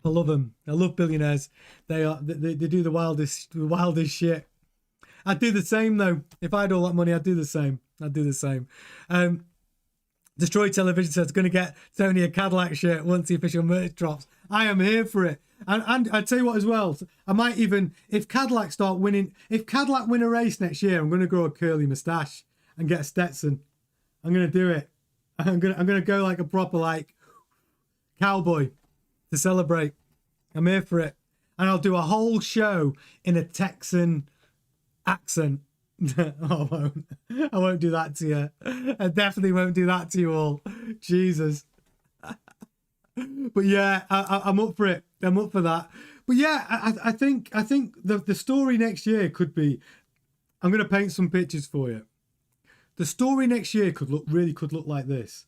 I love them. I love billionaires. They do the wildest shit. I'd do the same though. If I had all that money, I'd do the same. Destroy Television says going to get Tony a Cadillac shirt once the official merch drops. I am here for it. And I'd tell you what as well. I might even, if Cadillac win a race next year, I'm going to grow a curly moustache and get a Stetson. I'm going to do it. I'm going to go like a proper like cowboy to celebrate. I'm here for it. And I'll do a whole show in a Texan accent. I won't do that to you. I definitely won't do that to you all. Jesus. But yeah, I'm up for it. I'm up for that. But yeah, I think the story next year could be, I'm going to paint some pictures for you. The story next year could look like this.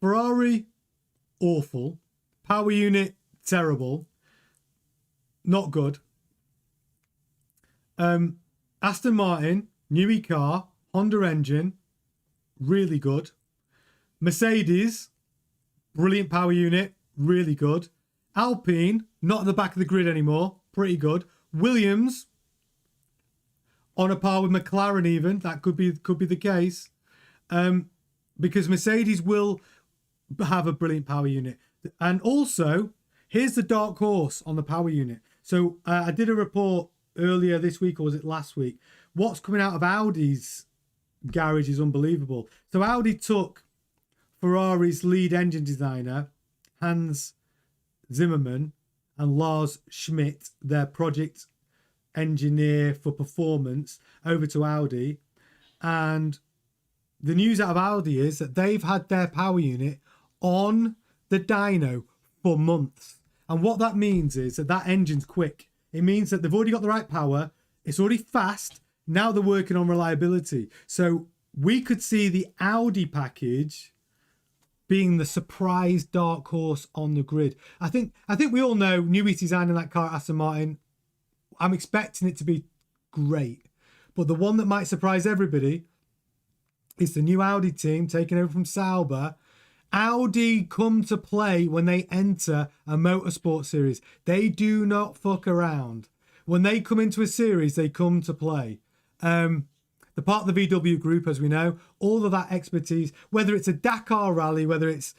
Ferrari, awful. Power unit, terrible. Not good. Aston Martin, Newey car, Honda engine, really good. Mercedes, brilliant power unit, really good. Alpine, not at the back of the grid anymore, pretty good. Williams, on a par with McLaren even, that could be the case. Because Mercedes will have a brilliant power unit. And also, Here's the dark horse on the power unit. So I did a report earlier this week, or was it last week? What's coming out of Audi's garage is unbelievable. So Audi took Ferrari's lead engine designer, Hans Zimmermann, and Lars Schmidt, their project engineer for performance, over to Audi. And the news out of Audi is that they've had their power unit on the dyno for months. And what that means is that that engine's quick. It means that they've already got the right power. It's already fast. Now they're working on reliability. So we could see the Audi package being the surprise dark horse on the grid. I think we all know Newey's designing that car at Aston Martin. I'm expecting it to be great. But the one that might surprise everybody is the new Audi team taking over from Sauber. Audi come to play when they enter a motorsport series. They do not fuck around. When they come into a series, they come to play. The part of the VW group, as we know, all of that expertise, whether it's a Dakar rally, whether it's,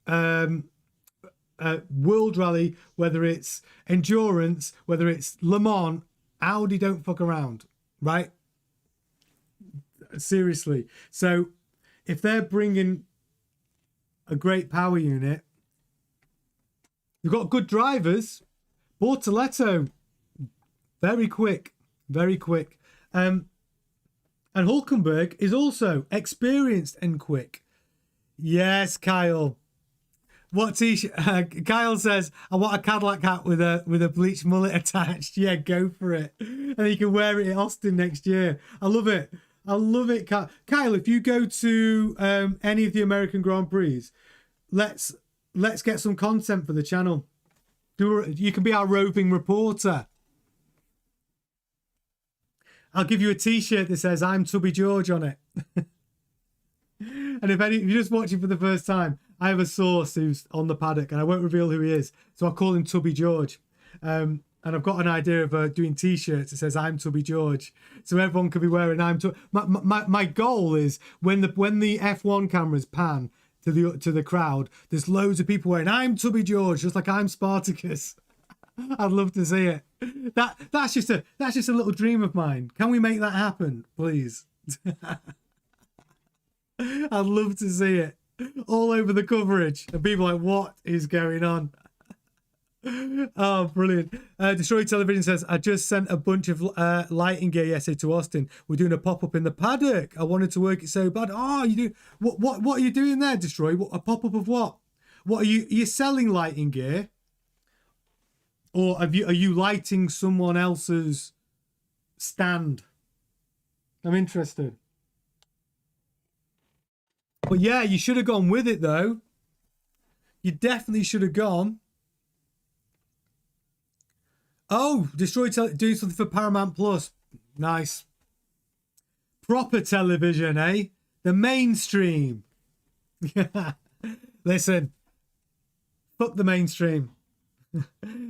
World Rally, whether it's endurance, whether it's Le Mans, Audi don't fuck around, right? Seriously. So if they're bringing a great power unit, they've got good drivers. Bortoletto, very quick. And Hulkenberg is also experienced and quick. Yes, Kyle. What t-shirt? Kyle says, "I want a Cadillac hat with a bleached mullet attached." Yeah, go for it. And you can wear it at Austin next year. I love it. Kyle, if you go to any of the American Grand Prix, let's get some content for the channel. You can be our roving reporter. I'll give you a t-shirt that says "I'm Tubby George" on it. And if you're just watching for the first time, I have a source who's on the paddock, and I won't reveal who he is, so I'll call him Tubby George. And I've got an idea of doing t-shirts that says "I'm Tubby George," so everyone can be wearing "I'm Tubby." My goal is when the F1 cameras pan to the crowd, there's loads of people wearing "I'm Tubby George," just like I'm Spartacus. I'd love to see it. That's just a little dream of mine. Can we make that happen, please? I'd love to see it all over the coverage, and people are like, what is going on? Oh, brilliant. Destroy Television says, "I just sent a bunch of lighting gear yesterday to Austin. We're doing a pop-up in the paddock. I wanted to work it so bad." Oh, you do? What are you doing there, Destroy? A pop-up of what? What are you selling lighting gear? Or are you lighting someone else's stand? I'm interested. But yeah, you should have gone with it, though. You definitely should have gone. Oh, doing something for Paramount Plus. Nice. Proper television, eh? The mainstream. Listen. Fuck the mainstream.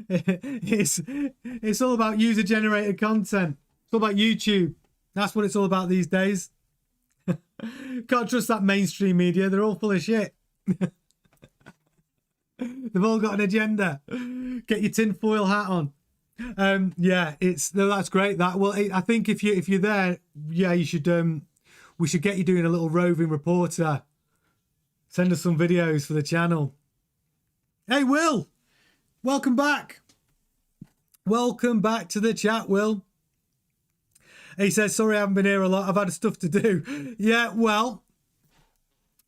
It's all about user-generated content. It's all about YouTube. That's what it's all about these days. Can't trust that mainstream media. They're all full of shit. They've all got an agenda. Get your tinfoil hat on. Yeah, that's great. I think if you're there, yeah, you should. We should get you doing a little roving reporter. Send us some videos for the channel. Hey, Will, welcome back. Welcome back to the chat, Will. He says, "Sorry, I haven't been here a lot. I've had stuff to do." Yeah, well,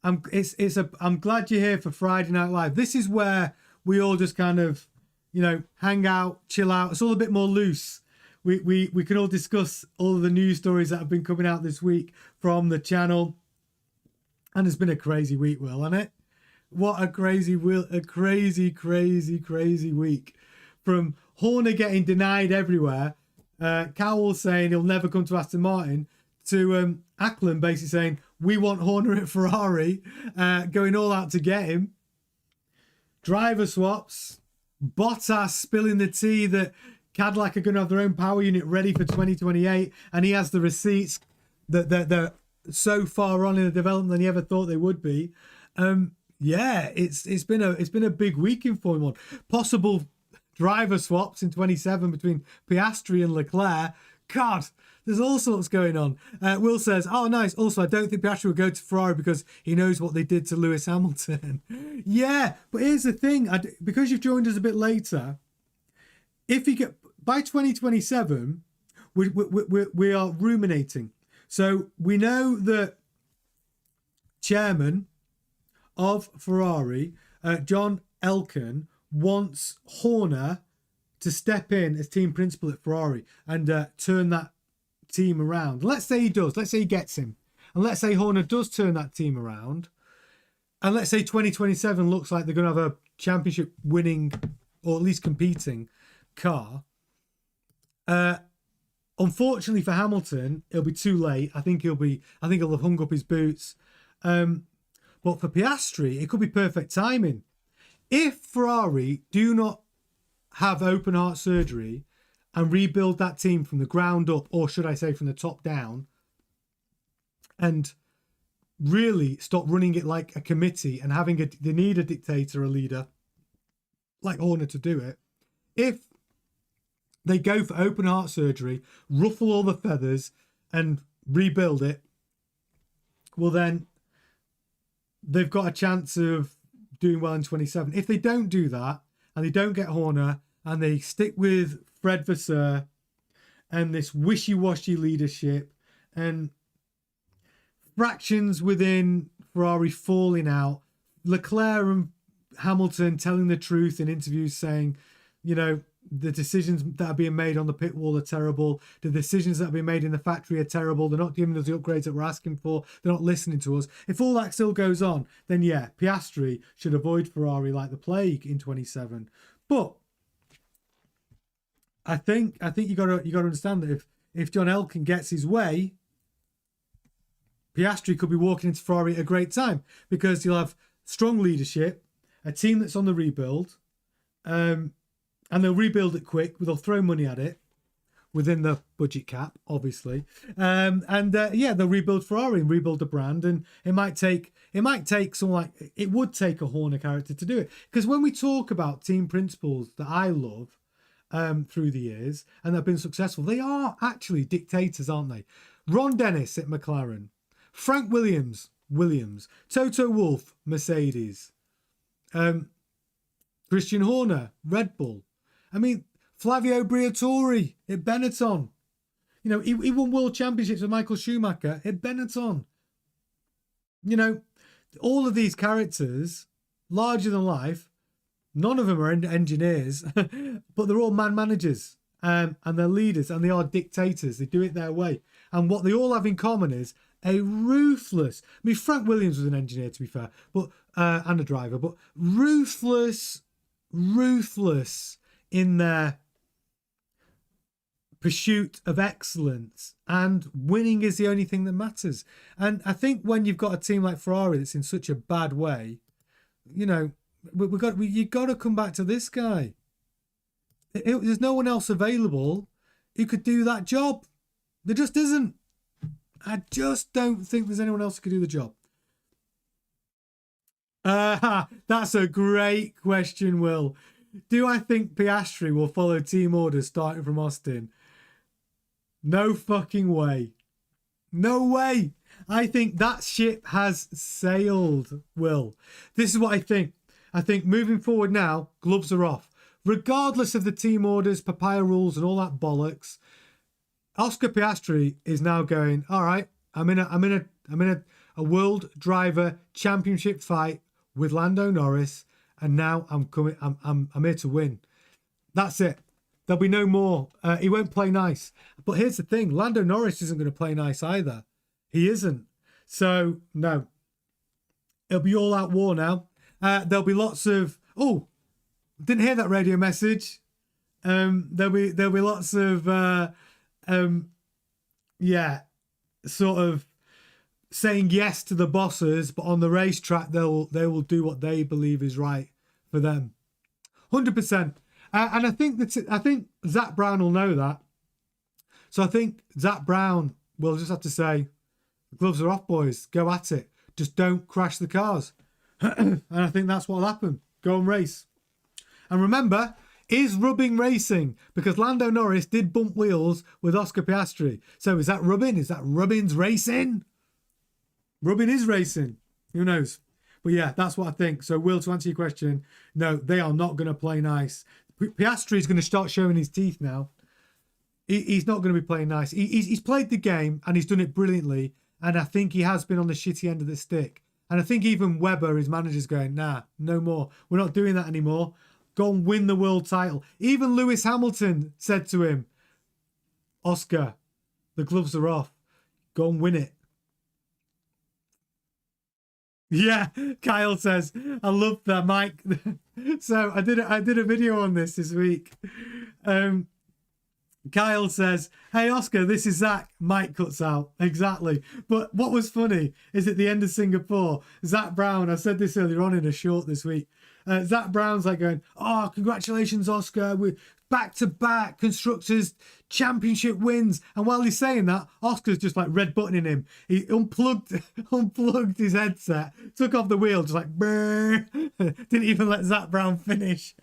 I'm glad you're here for Friday Night Live. This is where we all just kind of, hang out, chill out. It's all a bit more loose. We can all discuss all of the news stories that have been coming out this week from the channel. And it's been a crazy week, Will, hasn't it? What a crazy week. From Horner getting denied everywhere, Cowell saying he'll never come to Aston Martin, to Ackland basically saying, "We want Horner at Ferrari," going all out to get him. Driver swaps. Bottas spilling the tea that Cadillac are going to have their own power unit ready for 2028, and he has the receipts that they're so far on in the development than he ever thought they would be. Yeah, it's been a big week in Formula One. Possible driver swaps in 27 between Piastri and Leclerc. God, there's all sorts going on. Will says, "Oh, nice. Also, I don't think Piastri will go to Ferrari because he knows what they did to Lewis Hamilton." Yeah, but here's the thing: because you've joined us a bit later, if you get by 2027, we are ruminating. So we know that chairman of Ferrari, John Elkann, wants Horner to step in as team principal at Ferrari and turn that team around. Let's say he does. Let's say he gets him. And let's say Horner does turn that team around. And let's say 2027 looks like they're going to have a championship winning, or at least competing, car. Unfortunately for Hamilton, it'll be too late. I think he'll have hung up his boots. But for Piastri, it could be perfect timing. If Ferrari do not have open heart surgery and rebuild that team from the ground up, or should I say from the top down, and really stop running it like a committee and they need a dictator, a leader like Horner to do it. If they go for open heart surgery, ruffle all the feathers and rebuild it, well then they've got a chance of doing well in 27. If they don't do that and they don't get Horner and they stick with Fred Vasseur and this wishy-washy leadership and fractions within Ferrari falling out, Leclerc and Hamilton telling the truth in interviews saying, the decisions that are being made on the pit wall are terrible. The decisions that are being made in the factory are terrible. They're not giving us the upgrades that we're asking for. They're not listening to us. If all that still goes on, then yeah, Piastri should avoid Ferrari like the plague in 27. But I think you got to understand that if John Elkann gets his way, Piastri could be walking into Ferrari at a great time because you'll have strong leadership, a team that's on the rebuild, and they'll rebuild it quick. They'll throw money at it within the budget cap, obviously. They'll rebuild Ferrari and rebuild the brand. And it might take it would take a Horner character to do it. Because when we talk about team principals that I love through the years and that have been successful, they are actually dictators, aren't they? Ron Dennis at McLaren, Frank Williams, Toto Wolff, Mercedes, Christianhorner, Red Bull. I mean, Flavio Briatore at Benetton. He won world championships with Michael Schumacher at Benetton. All of these characters, larger than life, none of them are engineers, but they're all man managers and they're leaders and they are dictators. They do it their way. And what they all have in common is a ruthless, Frank Williams was an engineer, to be fair, but and a driver, but ruthless in their pursuit of excellence, and winning is the only thing that matters. And I think when you've got a team like Ferrari that's in such a bad way, you got to come back to this guy. There's no one else available who could do that job. There just isn't. I just don't think there's anyone else who could do the job. That's a great question, Will. Do I think Piastri will follow team orders starting from Austin? No fucking way. No way. I think that ship has sailed, Will. This is what I think. I think moving forward now, gloves are off. Regardless of the team orders, papaya rules and all that bollocks, Oscar Piastri is now going, all right, I'm in a world driver championship fight with Lando Norris, and now I'm here to win. That's it. There'll be no more. He won't play nice. But here's the thing: Lando Norris isn't going to play nice either. He isn't. So no, it'll be all out war now. There'll be lots of didn't hear that radio message. There'll be lots of sort of saying yes to the bosses, but on the racetrack they will do what they believe is right for them. 100%. And I think Zach Brown will know that. So I think Zach Brown will just have to say, the gloves are off, boys. Go at it. Just don't crash the cars. And I think that's what'll happen. Go and race. And remember, is rubbing racing? Because Lando Norris did bump wheels with Oscar Piastri. So is that rubbing? Is that rubbing's racing? Rubbing is racing. Who knows? But yeah, that's what I think. So Will, to answer your question, no, they are not going to play nice. Piastri is going to start showing his teeth now. He's not going to be playing nice. He's played the game and he's done it brilliantly. And I think he has been on the shitty end of the stick. And I think even Webber, his manager's going, nah, no more. We're not doing that anymore. Go and win the world title. Even Lewis Hamilton said to him, Oscar, the gloves are off. Go and win it. Yeah, Kyle says, I love that, Mike. So I did a video on this week. Kyle says, hey, Oscar, this is Zach. Mike cuts out. Exactly. But what was funny is at the end of Singapore, Zach Brown, I said this earlier on in a short this week, Zach Brown's like going, oh, congratulations, Oscar. We're back-to-back Constructors Championship wins. And while he's saying that, Oscar's just like red buttoning him. He unplugged his headset, took off the wheel, just like, brrr. Didn't even let Zach Brown finish.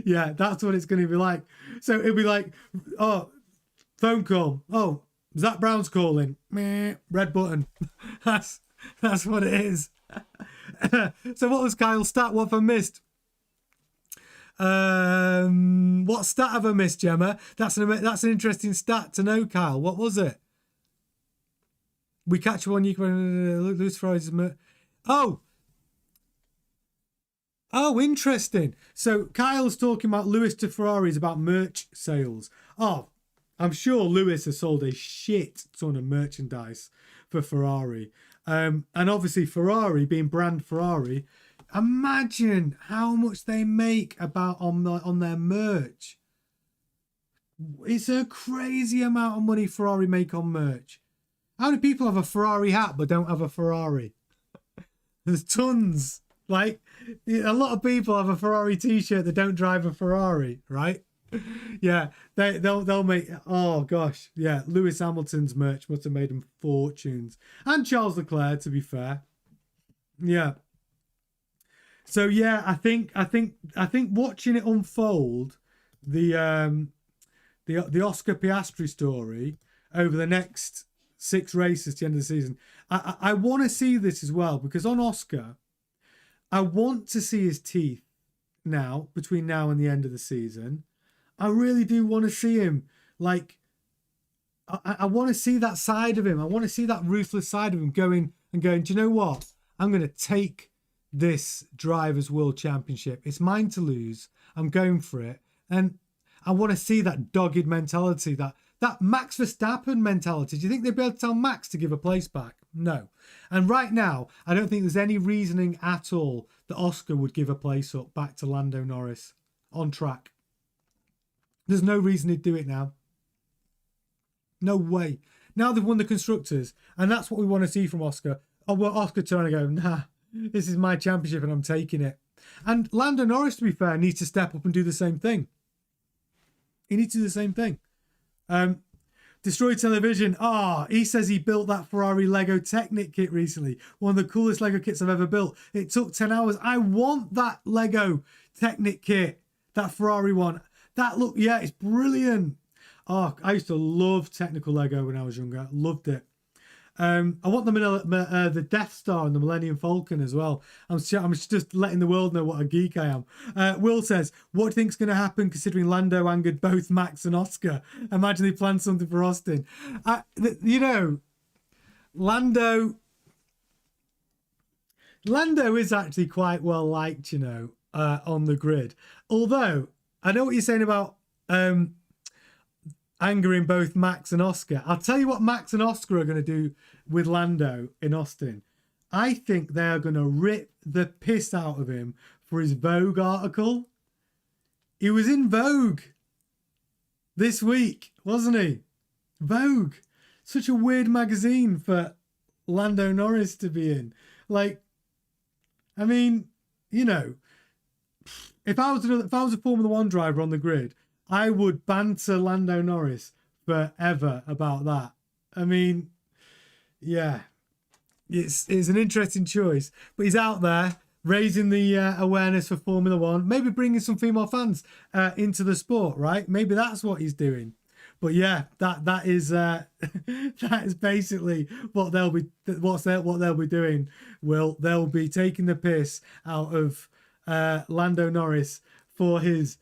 Yeah, that's what it's going to be like. So it'll be like, oh, phone call. Oh, Zach Brown's calling. Meh, red button. That's what it is. So what was Kyle's stat? What have I missed? What stat have I missed, Gemma? That's an interesting stat to know, Kyle. What was it? We catch one. You can lose Ferrari's. Oh, interesting. So Kyle's talking about Lewis to Ferraris about merch sales. Oh, I'm sure Lewis has sold a shit ton of merchandise for Ferrari. And obviously Ferrari, being brand Ferrari, imagine how much they make on their merch. It's a crazy amount of money Ferrari make on merch. How many people have a Ferrari hat but don't have a Ferrari? There's tons. Like, a lot of people have a Ferrari t-shirt that don't drive a Ferrari, right? Yeah, they'll make, oh gosh, yeah, Lewis Hamilton's merch must have made them fortunes. And Charles Leclerc, to be fair. Yeah. So yeah, I think watching it unfold, the Oscar Piastri story over the next 6 races to the end of the season, I want to see this as well, because on Oscar, I want to see his teeth now, between now and the end of the season. I really do want to see him. Like, I want to see that side of him. I want to see that ruthless side of him going, do you know what? I'm going to take this Drivers' World Championship. It's mine to lose. I'm going for it. And I want to see that dogged mentality, that Max Verstappen mentality. Do you think they'd be able to tell Max to give a place back? No. And right now, I don't think there's any reasoning at all that Oscar would give a place up back to Lando Norris on track. There's no reason he'd do it now. No way. Now they've won the Constructors, and that's what we want to see from Oscar. Oh, well, Oscar trying to go, nah, this is my championship and I'm taking it. And Lando Norris, to be fair, needs to step up and do the same thing. He needs to do the same thing. Destroy Television. He says he built that Ferrari Lego Technic kit recently. One of the coolest Lego kits I've ever built. It took 10 hours. I want that Lego Technic kit. That Ferrari one. That look, yeah, it's brilliant. I used to love technical Lego when I was younger. Loved it. I want them in the Death Star and the Millennium Falcon as well. I'm just letting the world know what a geek I am. Will says, what do you think's going to happen considering Lando angered both Max and Oscar? Imagine they planned something for Austin. Lando is actually quite well liked, on the grid. Although, I know what you're saying about angering both Max and Oscar. I'll tell you what Max and Oscar are going to do with Lando in Austin. I think they are going to rip the piss out of him for his Vogue article. He was in Vogue this week, wasn't he? Vogue. Such a weird magazine for Lando Norris to be in. Like, I mean, if I was a Formula One driver on the grid, I would banter Lando Norris forever about that. I mean, yeah, it's an interesting choice, but he's out there. raising the awareness for Formula One, maybe bringing some female fans into the sport, right? Maybe that's what he's doing. But yeah, that is that is basically what they'll be doing. They'll be taking the piss out of Lando Norris for his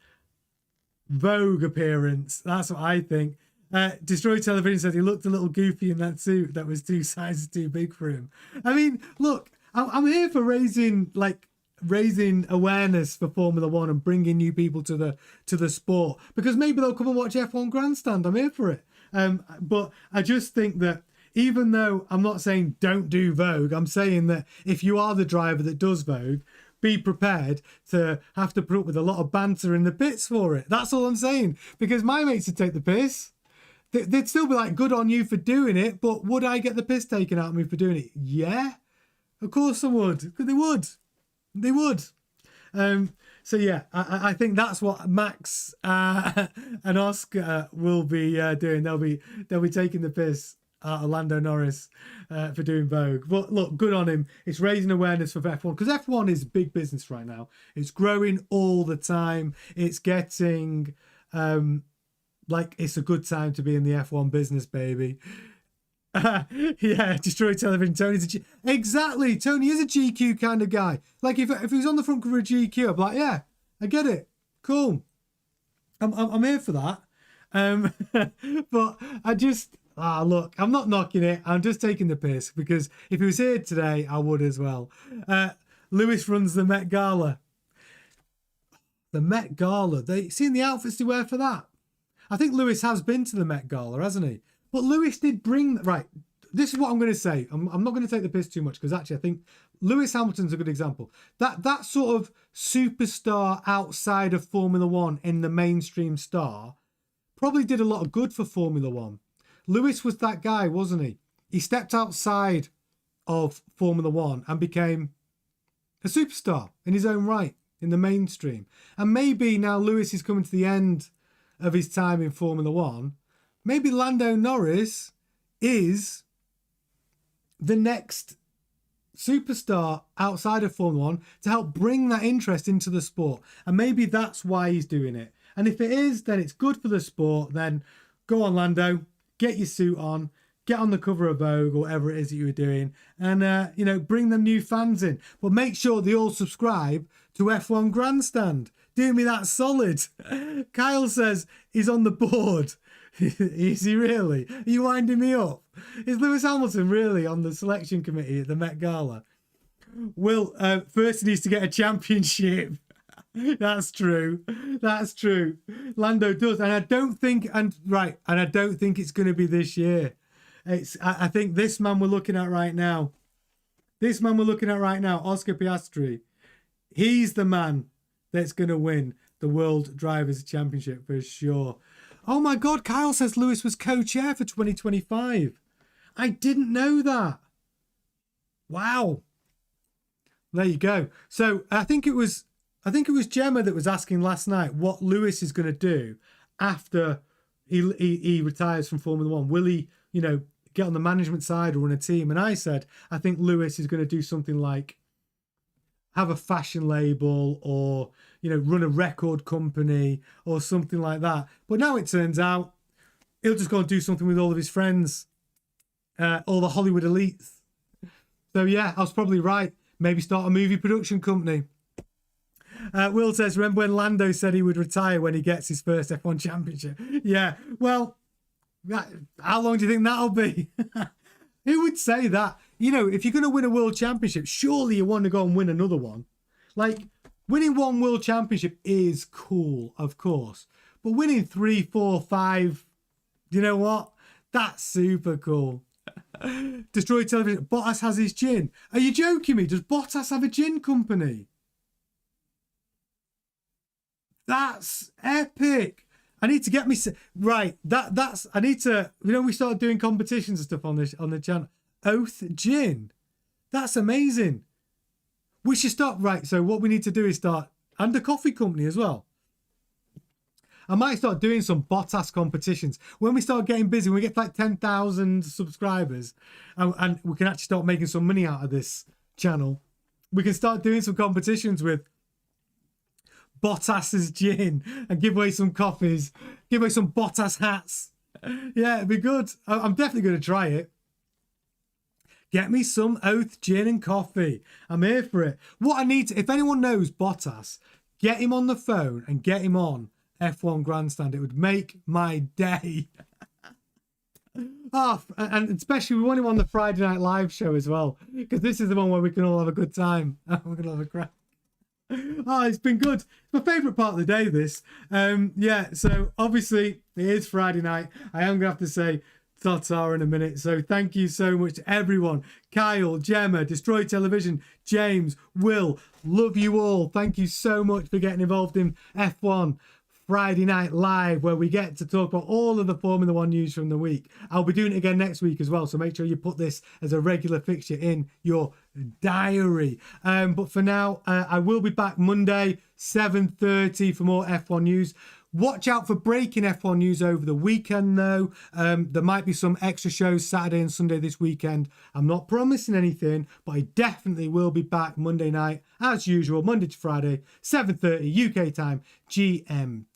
Vogue appearance. That's what I think. Destroy Television said he looked a little goofy in that suit that was 2 sizes too big for him. I mean, look, I'm here for raising awareness for Formula One and bringing new people to the sport, because maybe they'll come and watch F1 Grandstand. I'm here for it. But I just think that even though I'm not saying don't do Vogue, I'm saying that if you are the driver that does Vogue, be prepared to have to put up with a lot of banter in the pits for it. That's all I'm saying. Because my mates would take the piss. They'd still be like, good on you for doing it, but would I get the piss taken out of me for doing it? Yeah, of course I would. They would. They would. So yeah, I think that's what Max and Oscar will be doing. They'll be taking the piss out of Lando Norris for doing Vogue. But look, good on him. It's raising awareness for F1, because F1 is big business right now. It's growing all the time. It's getting like it's a good time to be in the F1 business, baby. Yeah, Destroy Television. Tony's exactly. Tony is a GQ kind of guy. Like if he was on the front cover of GQ, I'd be like, yeah, I get it. Cool. I'm here for that. But I just look, I'm not knocking it. I'm just taking the piss, because if he was here today, I would as well. Lewis runs the Met Gala. The Met Gala. They seen the outfits they wear for that. I think Lewis has been to the Met Gala, hasn't he? But Lewis did bring... Right, this is what I'm going to say. I'm not going to take the piss too much, because actually I think Lewis Hamilton's a good example. That sort of superstar outside of Formula One in the mainstream star probably did a lot of good for Formula One. Lewis was that guy, wasn't he? He stepped outside of Formula One and became a superstar in his own right, in the mainstream. And maybe now Lewis is coming to the end of his time in Formula One. Maybe Lando Norris is the next superstar outside of Formula One to help bring that interest into the sport. And maybe that's why he's doing it. And if it is, then it's good for the sport. Then go on, Lando, get your suit on, get on the cover of Vogue or whatever it is that you were doing, and, bring them new fans in. But make sure they all subscribe to F1 Grandstand. Do me that solid. Kyle says he's on the board. Is he really? Are you winding me up? Is Lewis Hamilton really on the selection committee at the Met Gala? Will first he needs to get a championship. That's true. That's true. Lando does, and I don't think it's going to be this year. I think this man we're looking at right now, Oscar Piastri, he's the man that's going to win the World Drivers' Championship for sure. Oh my God, Kyle says Lewis was co-chair for 2025. I didn't know that. Wow. There you go. So I think it was Gemma that was asking last night what Lewis is going to do after he retires from Formula One. Will he, get on the management side or run a team? And I said, I think Lewis is going to do something like have a fashion label or, run a record company or something like that. But now it turns out he'll just go and do something with all of his friends, all the Hollywood elites. So yeah, I was probably right. Maybe start a movie production company. Will says, remember when Lando said he would retire when he gets his first F1 championship? Yeah, well, how long do you think that'll be? Who would say that? If you're going to win a world championship, surely you want to go and win another one. Like, winning one world championship is cool, of course. But winning 3, 4, 5, you know what? That's super cool. Destroy Television. Bottas has his gin. Are you joking me? Does Bottas have a gin company? That's epic. I need to get me right. I need to. We started doing competitions and stuff on the channel. Oath Gin. That's amazing. We should start right. So what we need to do is start, and a coffee company as well. I might start doing some Bottas competitions when we start getting busy. When we get like 10,000 subscribers, and we can actually start making some money out of this channel. we can start doing some competitions with Bottas's gin and give away some coffees, give away some Bottas hats. Yeah, it'd be good. I'm definitely going to try it. Get me some Oath gin and coffee. I'm here for it. What I need to, if anyone knows Bottas, get him on the phone and get him on F1 Grandstand. It would make my day. Oh, and especially we want him on the Friday Night Live show as well, because this is the one where we can all have a good time. We're going to have a crack. Oh, it's been good. It's my favourite part of the day, this. Yeah, so obviously it is Friday night. I am going to have to say ta-ta in a minute. So thank you so much to everyone. Kyle, Gemma, Destroy Television, James, Will, love you all. Thank you so much for getting involved in F1 Friday Night Live, where we get to talk about all of the Formula One news from the week. I'll be doing it again next week as well, so make sure you put this as a regular fixture in your diary. But for now, I will be back Monday, 7:30 for more F1 news. Watch out for breaking F1 news over the weekend, though. There might be some extra shows Saturday and Sunday this weekend. I'm not promising anything, but I definitely will be back Monday night, as usual, Monday to Friday, 7:30 UK time, GMT.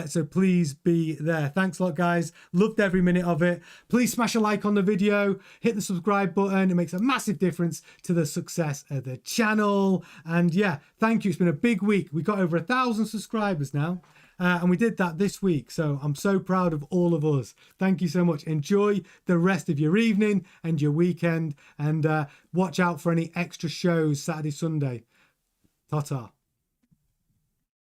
So please be there. Thanks a lot, guys. Loved every minute of it. Please smash a like on the video. Hit the subscribe button. It makes a massive difference to the success of the channel. And yeah, thank you. It's been a big week. We got over 1,000 subscribers now. And we did that this week. So I'm so proud of all of us. Thank you so much. Enjoy the rest of your evening and your weekend. And watch out for any extra shows Saturday, Sunday. Ta-ta.